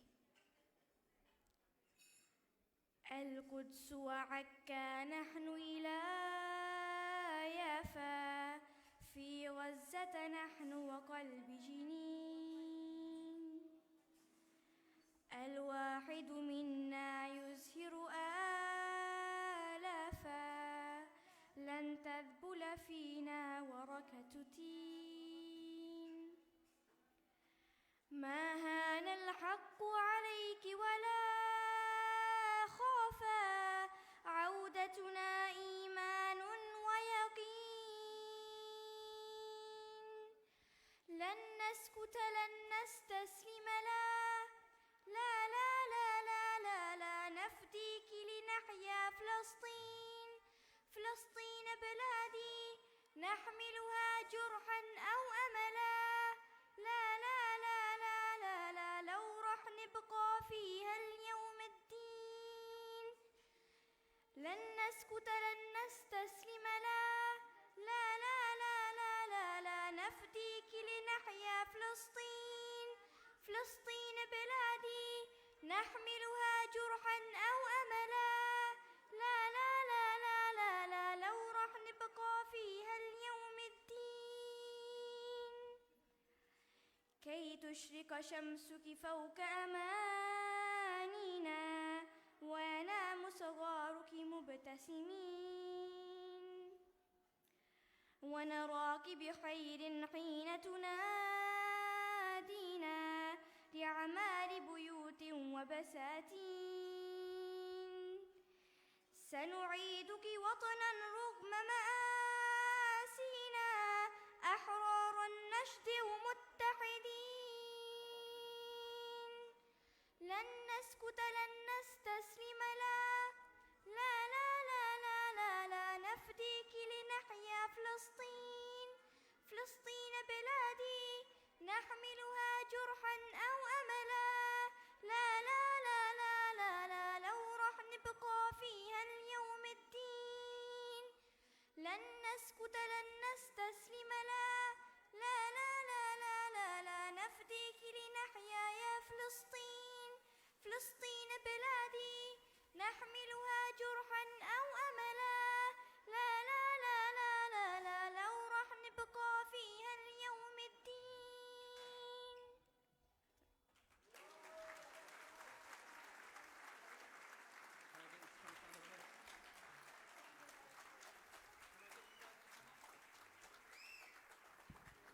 القدس وعكا نحن إلى يافا في غزة نحن وقلب جنين الواحد منا يزهر آلافا لن تذبل فينا وركة تين ما هان الحق عليك ولا خافا عودتنا إيمان ويقين لن نسكت لن نستسلم لا نفديك لنحيا فلسطين بلادي نحملها جرحا أو أملا لا لو رح نبقى فيها اليوم الدين لن نسكت لن نستسلم لا نفديك لنحيا فلسطين بلادي نحملها جرحا أو أملا لا لو رح نبقى فيها اليوم الدين كي تشرق شمسك فوق أمانينا وينام صغارك مبتسمين ونراك بخير حين تنادينا لأعمار بيوت وبساتين سنعيدك وطنا رغم مآسينا أحرار النشد ومتحدين لن نسكت لن نستسلم لا نفديك لنحيا فلسطين بلادي نحملها جرحا أو أملا لا لو رح نبقى فيها اليوم الدين لن نسكت لن نستسلم لا نفديك لنحيا يا فلسطين فلسطين بلادي نحملها جرحا أو أملا لا لو راح نبقى فيها اليوم الدين.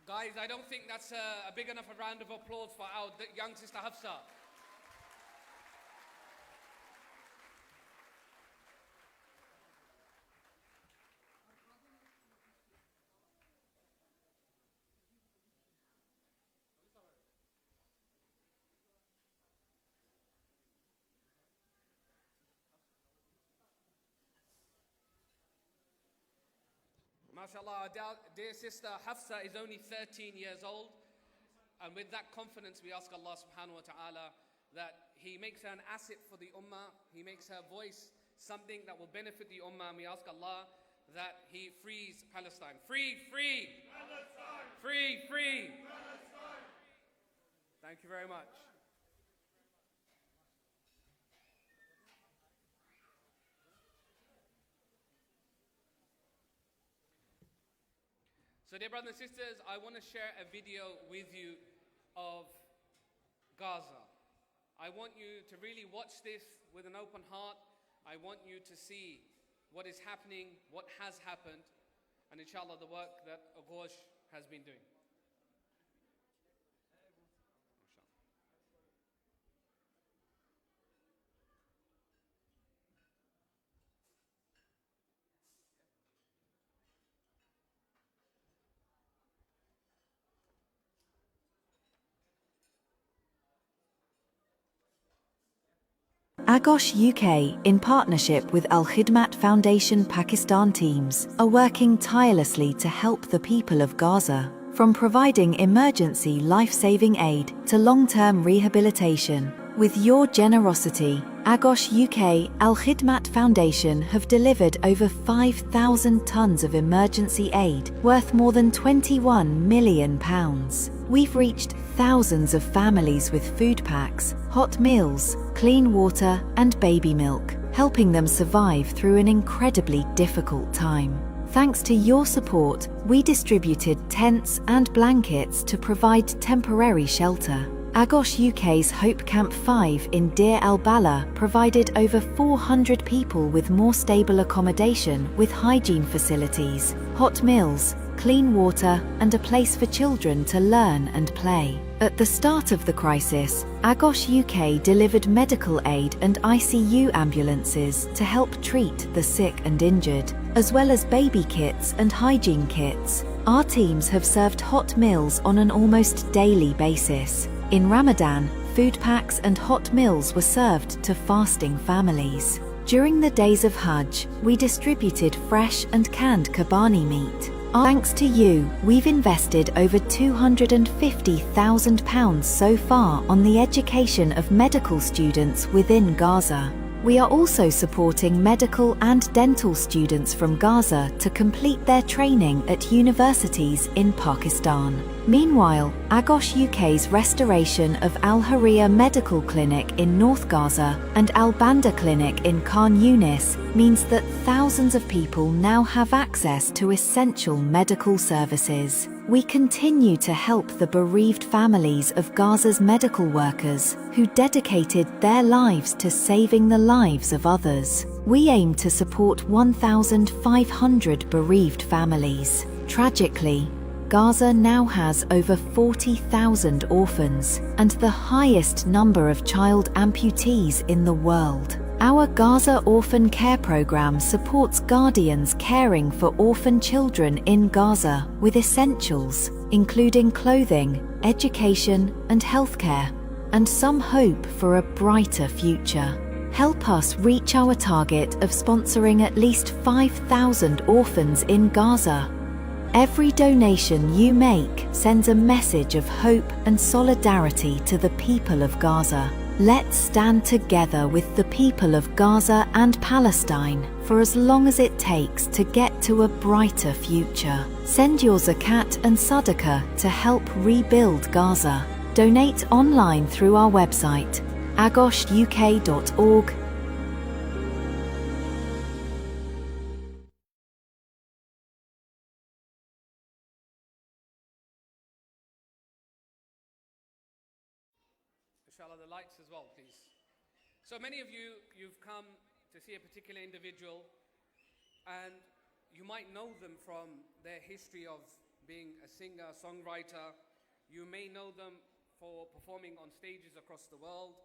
Guys, I don't think that's a big enough a round of applause for our young sister Hafsa. MashaAllah, our dear sister Hafsa is only 13 years old. And with that confidence, we ask Allah subhanahu wa ta'ala that He makes her an asset for the ummah. He makes her voice something that will benefit the ummah. And we ask Allah that He frees Palestine. Free, free! Palestine! Free, free! Palestine! Thank you very much. So dear brothers and sisters, I want to share a video with you of Gaza. I want you to really watch this with an open heart. I want you to see what is happening, what has happened, and inshallah the work that Aghosh has been doing. Aghosh UK, in partnership with Al Khidmat Foundation Pakistan teams, are working tirelessly to help the people of Gaza, from providing emergency life-saving aid to long-term rehabilitation. With your generosity, Aghosh UK, Al Khidmat Foundation have delivered over 5,000 tons of emergency aid worth more than £21 million. We've reached thousands of families with food packs, hot meals, clean water and baby milk, helping them survive through an incredibly difficult time. Thanks to your support, we distributed tents and blankets to provide temporary shelter. Aghosh UK's Hope Camp 5 in Deir al-Balah provided over 400 people with more stable accommodation with hygiene facilities, hot meals, clean water and a place for children to learn and play. At the start of the crisis, Aghosh UK delivered medical aid and ICU ambulances to help treat the sick and injured, as well as baby kits and hygiene kits. Our teams have served hot meals on an almost daily basis. In Ramadan, food packs and hot meals were served to fasting families. During the days of Hajj, we distributed fresh and canned Kobani meat. Thanks to you, we've invested over £250,000 so far on the education of medical students within Gaza. We are also supporting medical and dental students from Gaza to complete their training at universities in Pakistan. Meanwhile, Aghosh UK's restoration of Al Hariya Medical Clinic in North Gaza and Al Banda Clinic in Khan Yunis means that thousands of people now have access to essential medical services. We continue to help the bereaved families of Gaza's medical workers who dedicated their lives to saving the lives of others. We aim to support 1,500 bereaved families. Tragically, Gaza now has over 40,000 orphans and the highest number of child amputees in the world. Our Gaza Orphan Care Program supports guardians caring for orphan children in Gaza with essentials, including clothing, education, and healthcare, and some hope for a brighter future. Help us reach our target of sponsoring at least 5,000 orphans in Gaza. Every donation you make sends a message of hope and solidarity to the people of Gaza. Let's stand together with the people of Gaza and Palestine for as long as it takes to get to a brighter future. Send your zakat and sadaqah to help rebuild Gaza. Donate online through our website, agoshuk.org. Inshallah, the lights as well, please. So many of you, you've come to see a particular individual, and you might know them from their history of being a singer, songwriter. You may know them for performing on stages across the world.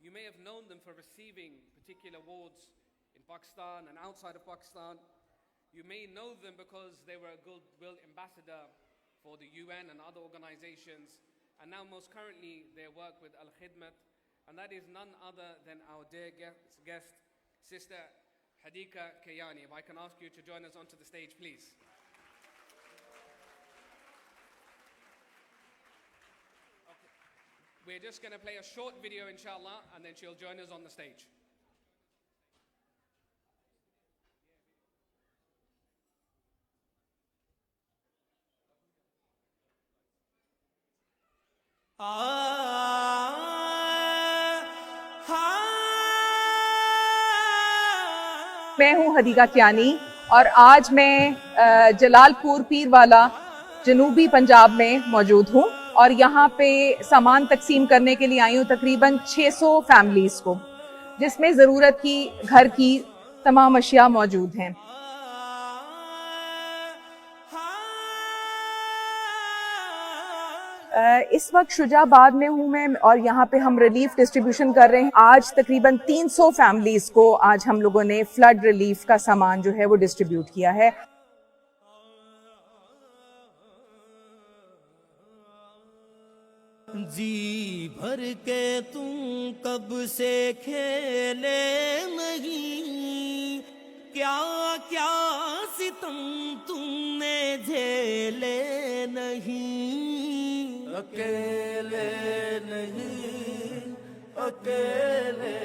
You may have known them for receiving particular awards in Pakistan and outside of Pakistan. You may know them because they were a goodwill ambassador for the UN and other organizations. And now most currently they work with Al-Khidmat, and that is none other than our dear guest, Sister Hadika Kayani. If I can ask you to join us onto the stage, please. Okay. We're just going to play a short video, inshallah, and then she'll join us on the stage. मैं हूं हदीका कियानी और आज मैं जलालपुर पीरवाला जनूबी पंजाब में मौजूद हूं और यहां पे सामान तकसीम करने के लिए आई हूं तकरीबन 600 फैमिलीज को, जिसमें ज़रूरत की घर की तमाम अशिया मौजूद हैं। इस वक्त शुजाबाद में हूं मैं और यहाँ पे हम रिलीफ डिस्ट्रीब्यूशन कर रहे हैं। आज तकरीबन 300 फैमिलीज को आज हम लोगों ने फ्लड रिलीफ का सामान जो है वो डिस्ट्रीब्यूट किया है। जी भर के तुम कब से खेले नहीं, क्या क्या सितम तुमने झेले नहीं। अकेले नहीं, अकेले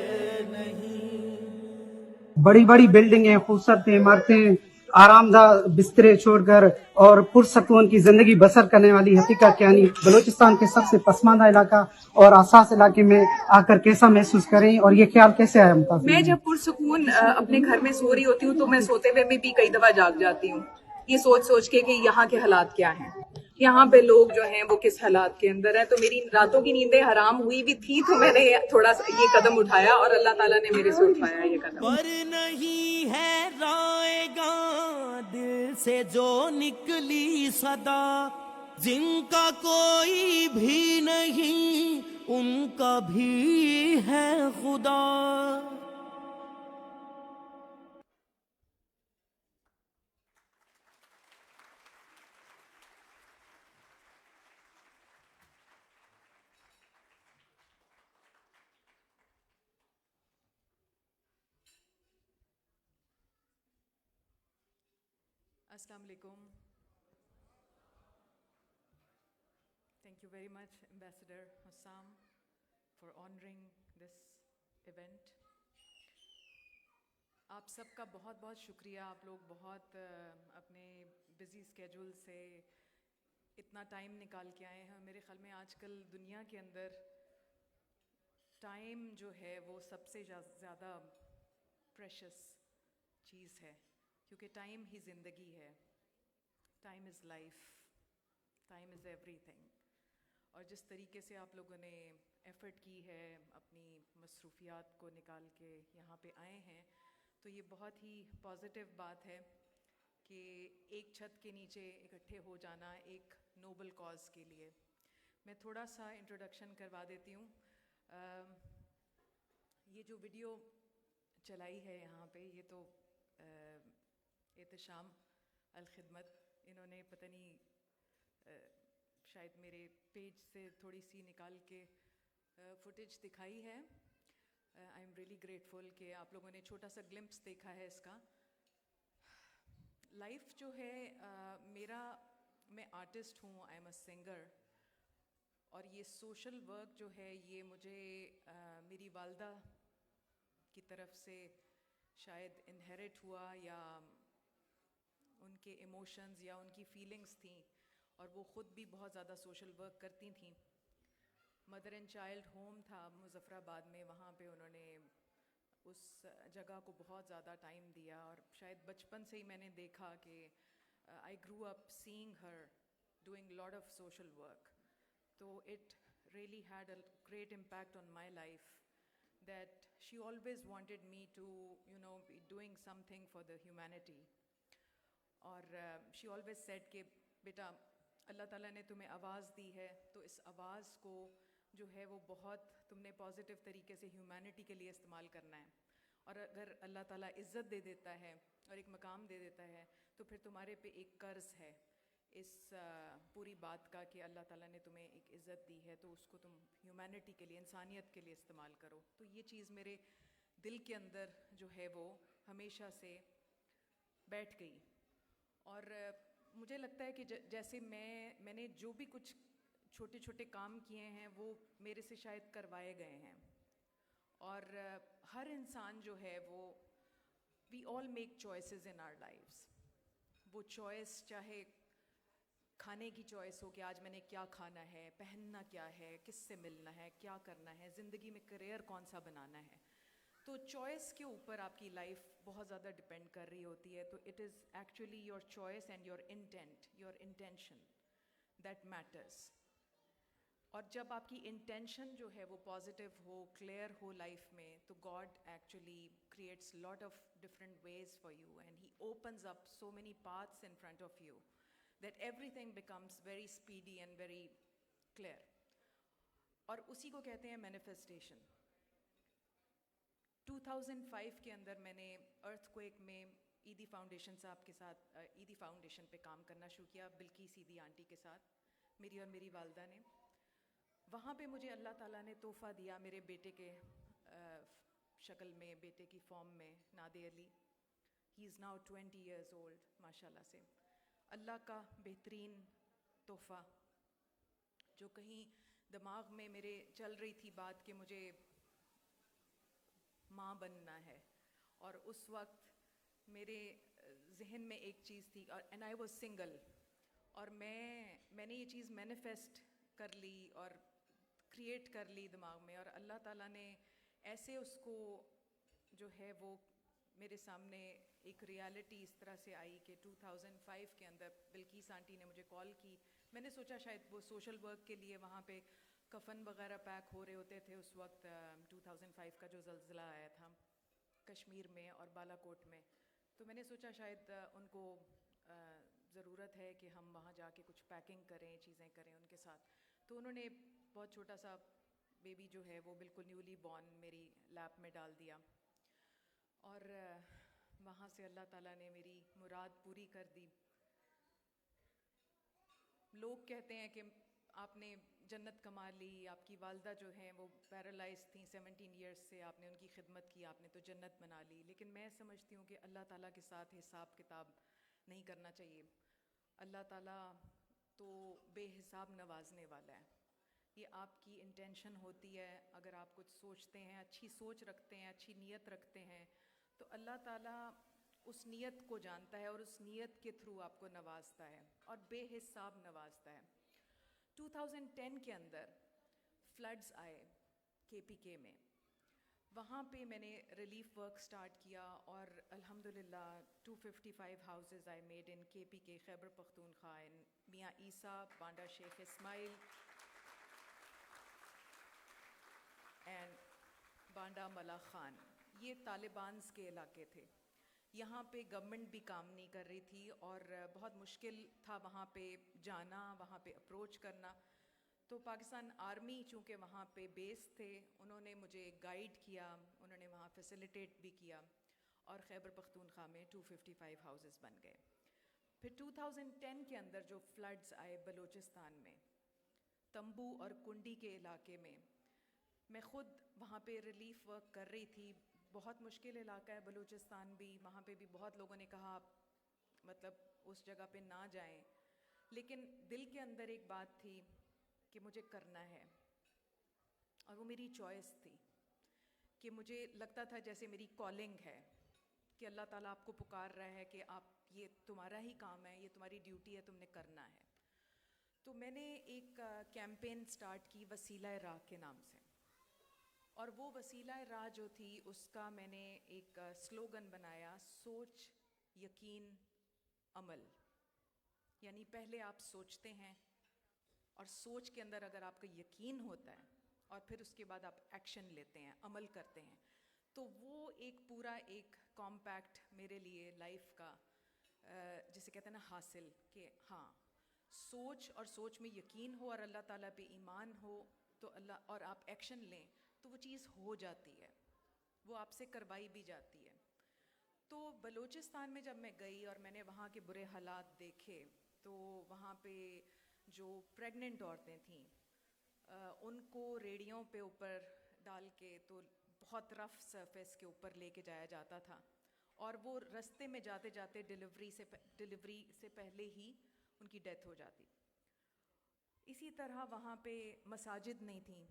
नहीं। बड़ी बड़ी बिल्डिंगें, खूबसूरत इमारतें, आरामदाह बिस्तरे छोड़कर और पुरसकून की जिंदगी बसर करने वाली हदीका कियानी बलूचिस्तान के सबसे पसमानदा इलाका और आसास इलाके में आकर कैसा महसूस करें और ये ख्याल कैसे आया? मैं जब पुरसकून अपने घर में सो रही होती हूँ तो मैं सोते हुए भी कई दफा जाग जाती हूँ, ये सोच सोच के कि यहाँ के हालात क्या हैं, यहाँ पे लोग जो हैं वो किस हालात के अंदर हैं। तो मेरी रातों की नींदें हराम हुई भी थी, तो मैंने थोड़ा सा ये कदम उठाया और अल्लाह ताला ने मेरे से उठाया ये कदम। पर नहीं है राएगा दिल से जो निकली सदा, जिनका कोई भी नहीं उनका भी है खुदा। Assalamu alaikum. Thank you very much, Ambassador Hussam, for honoring this event. आप सबका बहुत बहुत शुक्रिया। आप लोग बहुत अपने बिजी स्केड्यूल से इतना टाइम निकाल के आए हैं। मेरे ख्याल में आजकल दुनिया के अंदर टाइम जो है वो सबसे ज़्यादा प्रेशियस चीज़ है, क्योंकि टाइम ही ज़िंदगी है। Time is life, time is everything. और जिस तरीके से आप लोगों ने एफ़र्ट की है, अपनी मसरूफियात को निकाल के यहाँ पे आए हैं, तो ये बहुत ही पॉजिटिव बात है कि एक छत के नीचे इकट्ठे हो जाना एक नोबल कॉज के लिए। मैं थोड़ा सा इंट्रोडक्शन करवा देती हूँ। ये जो वीडियो चलाई है यहाँ पे, ये तो एहतशाम अल-खिदमत, इन्होंने पता नहीं शायद मेरे पेज से थोड़ी सी निकाल के फुटेज दिखाई है। आई एम रियली ग्रेटफुल कि आप लोगों ने छोटा सा ग्लिम्प्स देखा है इसका। लाइफ जो है मैं आर्टिस्ट हूँ, आई एम अ सिंगर, और ये सोशल वर्क जो है ये मुझे मेरी वालदा की तरफ से शायद इनहेरिट हुआ, या उनके इमोशंस या उनकी फीलिंग्स थी, और वो ख़ुद भी बहुत ज़्यादा सोशल वर्क करती थी। मदर एंड चाइल्ड होम था मुज़फ़्फ़राबाद में, वहाँ पे उन्होंने उस जगह को बहुत ज़्यादा टाइम दिया, और शायद बचपन से ही मैंने देखा कि I grew up seeing her doing lot of social work. तो it really had a great impact on my life, that she always wanted me to, be doing something for the humanity. और she always said कि बेटा अल्लाह ताला ने तुम्हें आवाज़ दी है, तो इस आवाज़ को जो है वो बहुत तुमने पॉजिटिव तरीके से ह्यूमैनिटी के लिए इस्तेमाल करना है। और अगर अल्लाह ताला इज़्ज़त दे देता है और एक मकाम दे देता है, तो फिर तुम्हारे पे एक कर्ज़ है इस पूरी बात का कि अल्लाह ताला ने तुम्हें एक इज़्ज़त दी है, तो उसको तुम ह्यूमैनिटी के लिए, इंसानियत के लिए इस्तेमाल करो। तो ये चीज़ मेरे दिल के अंदर जो है वो हमेशा से बैठ गई। और मुझे लगता है कि जैसे मैंने जो भी कुछ छोटे छोटे काम किए हैं वो मेरे से शायद करवाए गए हैं, और हर इंसान जो है वो we all make choices in our lives. वो चॉइस चाहे खाने की चॉइस हो कि आज मैंने क्या खाना है, पहनना क्या है, किससे मिलना है, क्या करना है, ज़िंदगी में करियर कौन सा बनाना है, तो चॉइस के ऊपर आपकी लाइफ बहुत ज़्यादा डिपेंड कर रही होती है। तो it is actually your choice and your intent, your intention that matters. और जब आपकी इंटेंशन जो है वो पॉजिटिव हो, क्लियर हो लाइफ में, तो God actually creates lot of different ways for you, and he opens up so many paths in front of you that everything becomes very speedy and very clear. और उसी को कहते हैं manifestation। 2005 के अंदर मैंने अर्थक्वेक में ईदी फाउंडेशन साहब के साथ ईदी फाउंडेशन पे काम करना शुरू किया, बिल्किस ईदी आंटी के साथ, मेरी और मेरी वालदा ने। वहाँ पे मुझे अल्लाह ताला ने तोहफ़ा दिया मेरे बेटे के शक्ल में, बेटे की फॉर्म में, Nade Ali. He is now 20 years old, माशाल्लाह से। अल्लाह का बेहतरीन तोहफ़ा, जो कहीं दिमाग में मेरे चल रही थी बात कि मुझे माँ बनना है, और उस वक्त मेरे जहन में एक चीज़ थी, और एंड आई वाज सिंगल, और मैंने ये चीज़ मैनिफेस्ट कर ली और क्रिएट कर ली दिमाग में, और अल्लाह ताला ने ऐसे उसको जो है वो मेरे सामने एक रियलिटी इस तरह से आई कि 2005 के अंदर बिल्किस आंटी ने मुझे कॉल की। मैंने सोचा शायद वो सोशल वर्क के लिए वहाँ पे कफ़न वगैरह पैक हो रहे होते थे उस वक्त, 2005 का जो ज़लज़ला आया था कश्मीर में और बालाकोट में, तो मैंने सोचा शायद उनको ज़रूरत है कि हम वहाँ जाके कुछ पैकिंग करें, चीज़ें करें उनके साथ। तो उन्होंने बहुत छोटा सा बेबी जो है वो बिल्कुल न्यूली बॉर्न मेरी लैप में डाल दिया, और वहाँ से अल्लाह ताला ने मेरी मुराद पूरी कर दी। लोग कहते हैं कि आपने जन्नत कमा ली, आपकी वालदा जो हैं वो पैरालाइज थी 17 years से, आपने उनकी खिदमत की, आपने तो जन्नत बना ली। लेकिन मैं समझती हूँ कि अल्लाह ताला के साथ हिसाब किताब नहीं करना चाहिए। अल्लाह ताला तो बेहिसाब नवाजने वाला है। ये आपकी इंटेंशन होती है, अगर आप कुछ सोचते हैं, अच्छी सोच रखते हैं, अच्छी नीयत रखते हैं, तो अल्लाह ताला उस नीयत को जानता है और उस नीयत के थ्रू आपको नवाजता है, और बेहिसाब नवाजता है। 2010 के अंदर फ्लड्स आए KPK में, वहाँ पे मैंने रिलीफ वर्क स्टार्ट किया, और अल्हम्दुलिल्लाह 255 houses I made in KPK, Khyber Pakhtunkhwa, in Mian Isa, Banda Sheikh Ismail and Banda Mala Khan. ये तालिबान्स के इलाके थे। यहाँ पे गवर्नमेंट भी काम नहीं कर रही थी, और बहुत मुश्किल था वहाँ पे जाना, वहाँ पे अप्रोच करना। तो पाकिस्तान आर्मी चूँकि वहाँ पे बेस थे, उन्होंने मुझे गाइड किया, उन्होंने वहाँ फैसिलिटेट भी किया, और खैबर पख्तूनख्वा में 255 हाउसेस बन गए। फिर 2010 के अंदर जो फ्लड्स आए बलूचिस्तान में, तंबू और कुंडी के इलाके में, मैं ख़ुद वहाँ पे रिलीफ वर्क कर रही थी। बहुत मुश्किल इलाका है बलूचिस्तान भी, वहाँ पे भी बहुत लोगों ने कहा आप मतलब उस जगह पे ना जाएं, लेकिन दिल के अंदर एक बात थी कि मुझे करना है, और वो मेरी चॉइस थी कि मुझे लगता था जैसे मेरी कॉलिंग है, कि अल्लाह ताला आपको पुकार रहा है कि आप, ये तुम्हारा ही काम है, ये तुम्हारी ड्यूटी है, तुमने करना है। तो मैंने एक कैंपेन स्टार्ट की वसीला राह के नाम से, और वो वसीला राह जो थी उसका मैंने एक स्लोगन बनाया, सोच यकीन अमल। यानी पहले आप सोचते हैं, और सोच के अंदर अगर आपका यकीन होता है, और फिर उसके बाद आप एक्शन लेते हैं, अमल करते हैं, तो वो एक पूरा एक कॉम्पैक्ट मेरे लिए लाइफ का जिसे कहते हैं ना हासिल, कि हाँ सोच, और सोच में यकीन हो और अल्लाह ताला पे ईमान हो, तो अल्लाह, और आप एक्शन लें तो वो चीज़ हो जाती है, वो आपसे करवाई भी जाती है। तो बलूचिस्तान में जब मैं गई और मैंने वहाँ के बुरे हालात देखे, तो वहाँ पे जो प्रेग्नेंट औरतें थीं उनको रेडियों पे ऊपर डाल के, तो बहुत रफ़ सरफेस के ऊपर लेके जाया जाता था, और वो रास्ते में जाते जाते डिलीवरी से पहले ही उनकी डेथ हो जाती। इसी तरह वहाँ पे मसाजिद नहीं थी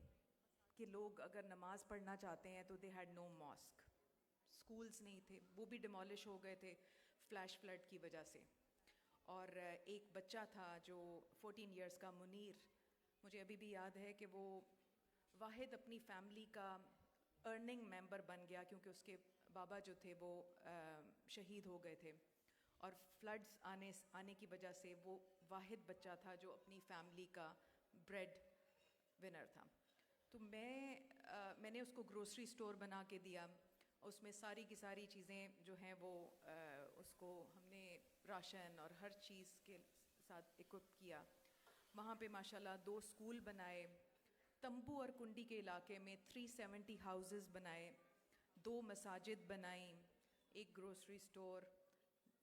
कि लोग अगर नमाज़ पढ़ना चाहते हैं तो they had no mosque, schools नहीं थे, वो भी डिमोलिश हो गए थे फ्लैश फ्लड की वजह से। और एक बच्चा था जो 14 इयर्स का मुनीर, मुझे अभी भी याद है कि वो वाहिद अपनी फैमिली का अर्निंग मेंबर बन गया, क्योंकि उसके बाबा जो थे वो शहीद हो गए थे, और फ्लड्स आने की वजह से वो वाहिद बच्चा था जो अपनी फैमिली का ब्रेड विनर था। तो मैंने उसको ग्रोसरी स्टोर बना के दिया, उसमें सारी की सारी चीज़ें जो हैं वो उसको हमने राशन और हर चीज़ के साथ इक्विप किया। वहाँ पे माशाल्लाह 2 स्कूल बनाए, तंबू और कुंडी के इलाके में 370 हाउसेस बनाए, 2 मसाजिद बनाई, एक grocery store,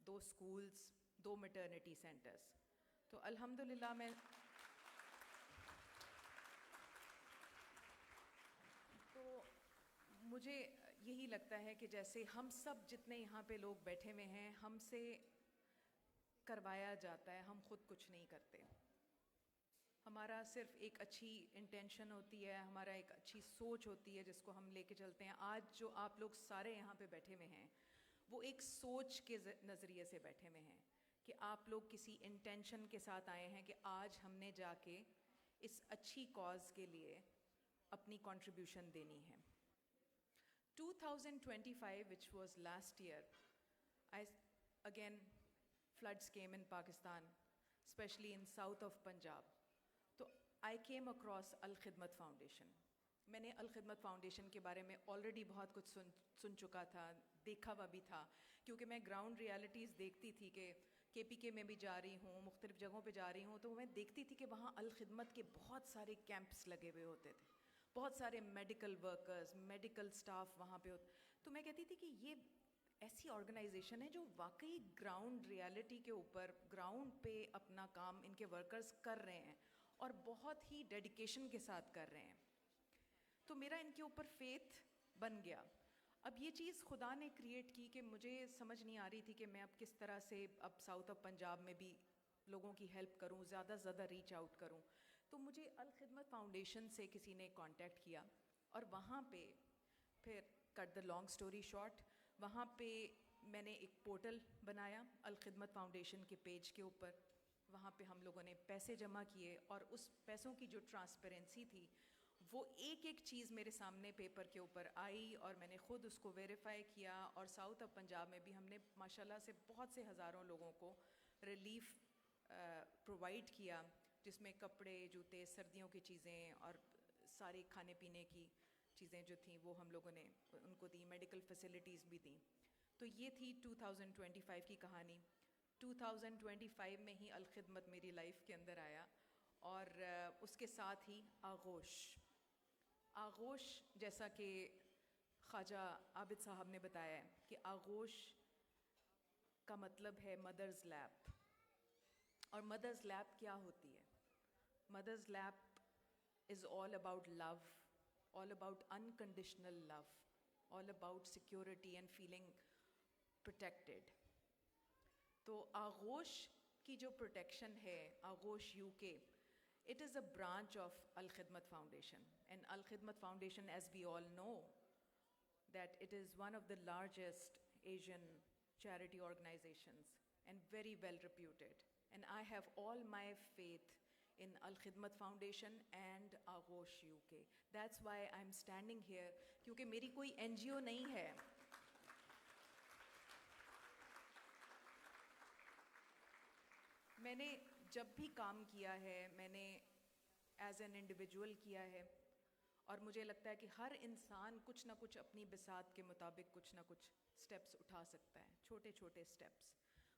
2 schools, 2 maternity centres. तो अल्हम्दुलिल्लाह मैं तो मुझे यही लगता है कि जैसे हम सब जितने यहाँ पे लोग बैठे हुए हैं, हमसे करवाया जाता है, हम खुद कुछ नहीं करते। हमारा सिर्फ एक अच्छी इंटेंशन होती है, हमारा एक अच्छी सोच होती है जिसको हम लेके चलते हैं। आज जो आप लोग सारे यहाँ पे बैठे हुए हैं, वो एक सोच के नज़रिए से बैठे हुए हैं कि आप लोग किसी इंटेंशन के साथ आए हैं कि आज हमने जाके इस अच्छी कॉज के लिए अपनी कंट्रीब्यूशन देनी है। 2025, which was last year, again floods came in Pakistan, especially in south of Punjab. तो I came across Al Khidmat Foundation. मैंने अल खिदमत फाउंडेशन के बारे में ऑलरेडी बहुत कुछ सुन चुका था, देखा हुआ भी था, क्योंकि मैं ग्राउंड रियलिटीज़ देखती थी कि KPK में भी जा रही हूँ, मुख्तलिफ जगहों पे जा रही हूँ, तो मैं देखती थी कि वहाँ अल खिदमत के बहुत सारे कैंप्स लगे हुए होते थे, बहुत सारे मेडिकल वर्कर्स, मेडिकल स्टाफ वहाँ पे होते। तो मैं कहती थी कि ये ऐसी ऑर्गेनाइजेशन है जो वाकई ग्राउंड रियलिटी के ऊपर, ग्राउंड पे अपना काम इनके वर्कर्स कर रहे हैं और बहुत ही डेडिकेशन के साथ कर रहे हैं। तो मेरा इनके ऊपर फेथ बन गया। अब ये चीज़ खुदा ने क्रिएट की कि मुझे समझ नहीं आ रही थी कि मैं अब किस तरह से अब साउथ ऑफ पंजाब में भी लोगों की हेल्प करूं, ज़्यादा से ज़्यादा रीच आउट करूं। तो मुझे अल खिदमत फाउंडेशन से किसी ने कांटेक्ट किया और वहाँ पे फिर cut the long story short, वहाँ पे मैंने एक पोर्टल बनाया अल खिदमत फाउंडेशन के पेज के ऊपर। वहाँ पे हम लोगों ने पैसे जमा किए और उस पैसों की जो ट्रांसपेरेंसी थी वो एक एक चीज़ मेरे सामने पेपर के ऊपर आई और मैंने ख़ुद उसको वेरीफाई किया। और साउथ ऑफ पंजाब में भी हमने माशाल्लाह से बहुत से हज़ारों लोगों को रिलीफ प्रोवाइड किया, जिसमें कपड़े, जूते, सर्दियों की चीज़ें और सारी खाने पीने की चीज़ें जो थी वो हम लोगों ने उनको दी, मेडिकल फैसिलिटीज़ भी दी। तो ये थी 2025 की कहानी। 2025 में ही अल खिदमत मेरी लाइफ के अंदर आया और उसके साथ ही आगोश जैसा कि ख्वाजा आबिद साहब ने बताया है कि आगोश का मतलब है मदर्स लैप। और मदर्स लैप क्या होती है? Mother's lap is all about love, all about unconditional love, all about security and feeling protected. तो आगोश की जो प्रोटेक्शन है, आगोश UK It is a branch of Al Khidmat Foundation. And Al Khidmat Foundation, as we all know, that it is one of the largest Asian charity organizations and very well reputed. And I have all my faith in Al Khidmat Foundation and Aghosh UK. That's why I'm standing here, क्योंकि मेरी कोई NGO नहीं है. मैंने जब भी काम किया है, मैंने एज एन इंडिविजुअल किया है, और मुझे लगता है कि हर इंसान कुछ ना कुछ अपनी बिसात के मुताबिक कुछ ना कुछ स्टेप्स उठा सकता है, छोटे छोटे स्टेप्स.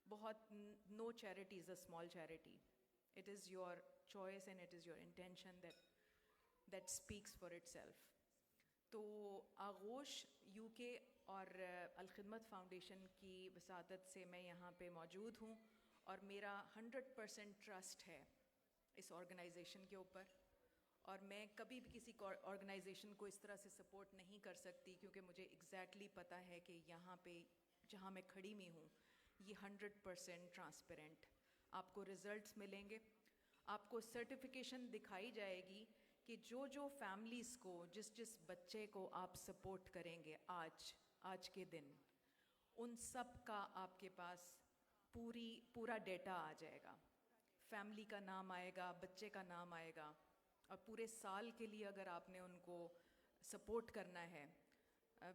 बहुत no charity is a small charity. It is your choice and it is your intention that speaks for itself. तो आगोश यूके और अल खिदमत फाउंडेशन की वसातत से मैं यहाँ पे मौजूद हूँ, और मेरा 100% ट्रस्ट है इस ऑर्गेनाइजेशन के ऊपर. और मैं कभी भी किसी ऑर्गेनाइजेशन को इस तरह से सपोर्ट नहीं कर सकती, क्योंकि मुझे एग्जैक्टली पता है कि यहाँ पे जहाँ मैं खड़ी हुई हूँ ये 100% ट्रांसपेरेंट. आपको रिजल्ट्स मिलेंगे, आपको सर्टिफिकेशन दिखाई जाएगी कि जो फैमिलीज़ को, जिस बच्चे को आप सपोर्ट करेंगे आज के दिन, उन सब का आपके पास पूरा डेटा आ जाएगा. फैमिली का नाम आएगा, बच्चे का नाम आएगा, और पूरे साल के लिए अगर आपने उनको सपोर्ट करना है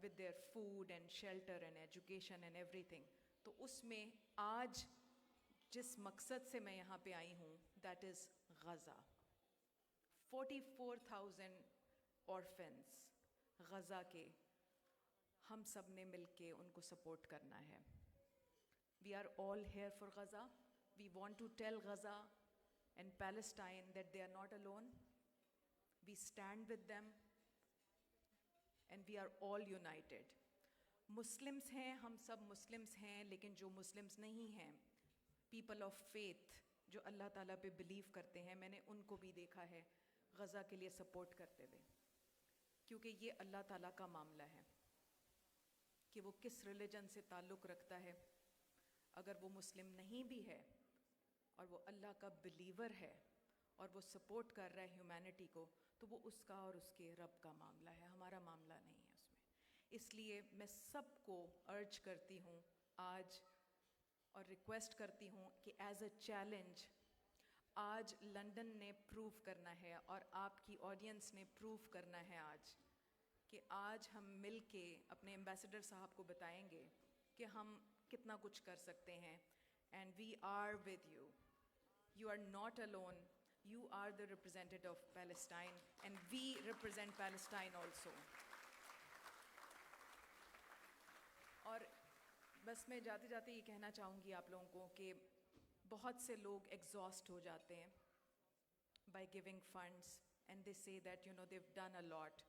with their food and shelter and education and everything, तो उसमें आज जिस मकसद से मैं यहाँ पे आई हूँ, दैट इज़ गज़ा. 44,000 ऑर्फन्स गज़ा के, हम सब ने मिल के उनको सपोर्ट करना है. We are all here for Gaza. We want to tell Gaza and Palestine that they are not alone. We stand with them and we are all united. Muslims हैं, हम सब Muslims हैं, लेकिन जो Muslims नहीं हैं, people of faith, जो अल्लाह ताला पे believe करते हैं, मैंने उनको भी देखा है गज़ा के लिए सपोर्ट करते हुए. क्योंकि ये अल्लाह ताला का मामला है कि वो किस रिलीजन से ताल्लुक़ रखता है. अगर वो मुस्लिम नहीं भी है और वो अल्लाह का बिलीवर है और वो सपोर्ट कर रहा है ह्यूमैनिटी को, तो वो उसका और उसके रब का मामला है, हमारा मामला नहीं है उसमें. इसलिए मैं सबको अर्ज करती हूँ आज, और रिक्वेस्ट करती हूँ कि एज अ चैलेंज आज लंदन ने प्रूव करना है और आपकी ऑडियंस ने प्रूव करना है आज, कि आज हम मिल के अपने एम्बेसडर साहब को बताएंगे कि हम कितना कुछ कर सकते हैं. And we are with you. You are not alone. You are the representative of Palestine and we represent Palestine also. और बस मैं जाते जाते ये कहना चाहूँगी आप लोगों को कि बहुत से लोग एग्जॉस्ट हो जाते हैं by giving funds and they say that they've done a lot,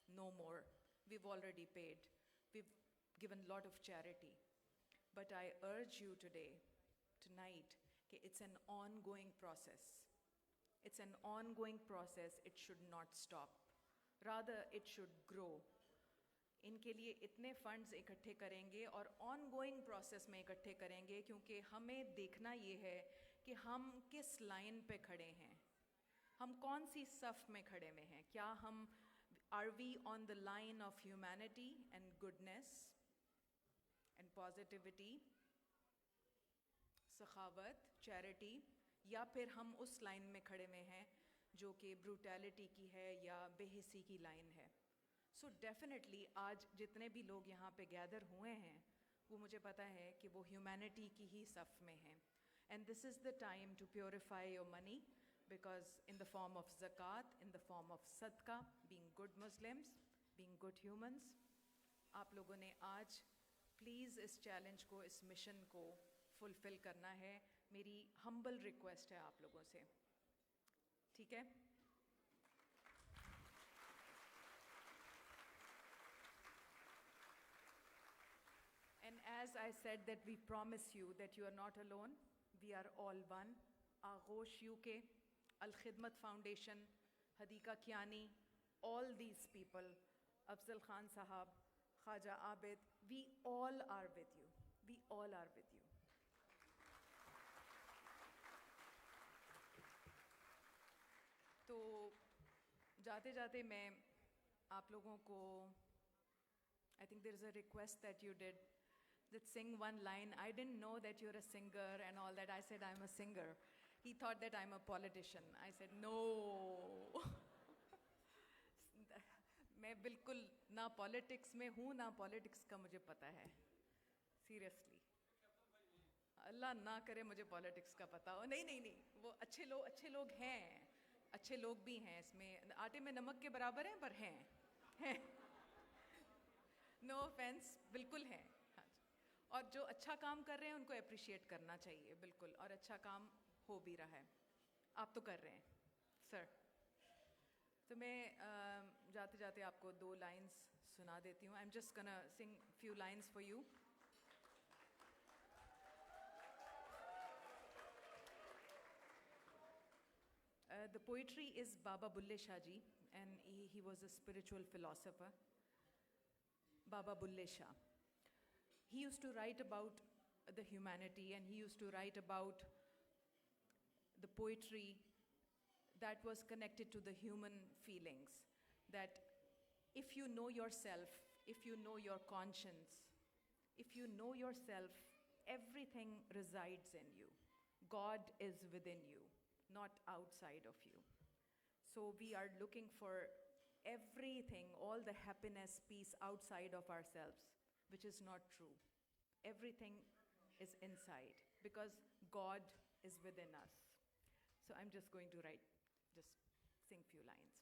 no more, we've already paid, we've given lot of charity. But I urge you tonight, that it's an ongoing process. It's an ongoing process. It should not stop. Rather, it should grow. इनके लिए इतने funds इकट्ठे करेंगे और ongoing process में इकट्ठे करेंगे, क्योंकि हमें देखना ये है कि हम किस लाइन पे खड़े हैं, हम कौन सी सफ़ में खड़े हुए हैं. क्या हम are we on the line of humanity and goodness and positivity, सखावत, चैरिटी, या फिर हम उस लाइन में खड़े में हैं जो कि ब्रूटैलिटी की है या बेहिसी की लाइन है. सो डेफिनेटली आज जितने भी लोग यहाँ पे गैदर हुए हैं, वो मुझे पता है कि वो ह्यूमैनिटी की ही सफ़ में हैं. And this is the time to purify your money, because in the form of zakat, in the form of sadqa, being good Muslims, being good humans, आप लोगों ने आज प्लीज़ इस चैलेंज को, इस मिशन को फुलफ़िल करना है. मेरी हम्बल रिक्वेस्ट है आप लोगों से, ठीक है? And as I said that we promise you that you are not alone, we are all one. Aghosh UK, Al Khidmat Foundation, Hadika Kiani, all these people, Afzal Khan Sahab, Khaja Abid, we all are with you. We all are with you. तो जाते जाते मैं आप लोगों को, I think there is a request that you did, that sing one line. I didn't know that you're a singer and all that. I said I'm a singer. He thought that I'm a politician. I said no. मैं बिल्कुल ना politics में हूँ ना politics का मुझे पता है, सीरियसली। अल्लाह ना करे मुझे पॉलिटिक्स का पता हो। नहीं नहीं नहीं, वो अच्छे लोग हैं, अच्छे लोग भी हैं इसमें, आटे में नमक के बराबर हैं, पर हैं नो ऑफेंस, बिल्कुल हैं। हाँ जी, और जो अच्छा काम कर रहे हैं उनको अप्रिशिएट करना चाहिए, बिल्कुल, और अच्छा काम हो भी रहा है, आप तो कर रहे हैं सर। तो मैं जाते जाते आपको 2 लाइन्स सुना देती हूँ। I am just gonna Singh few lines for you. The poetry is Baba Bulle Shah ji, and he was a spiritual philosopher. Baba Bulle Shah. He used to write about the humanity, and he used to write about the poetry that was connected to the human feelings. That if you know yourself, if you know your conscience, if you know yourself, everything resides in you. God is within you, not outside of you. So we are looking for everything, all the happiness, peace outside of ourselves, which is not true. Everything is inside because God is within us. So I'm just going to just sing few lines.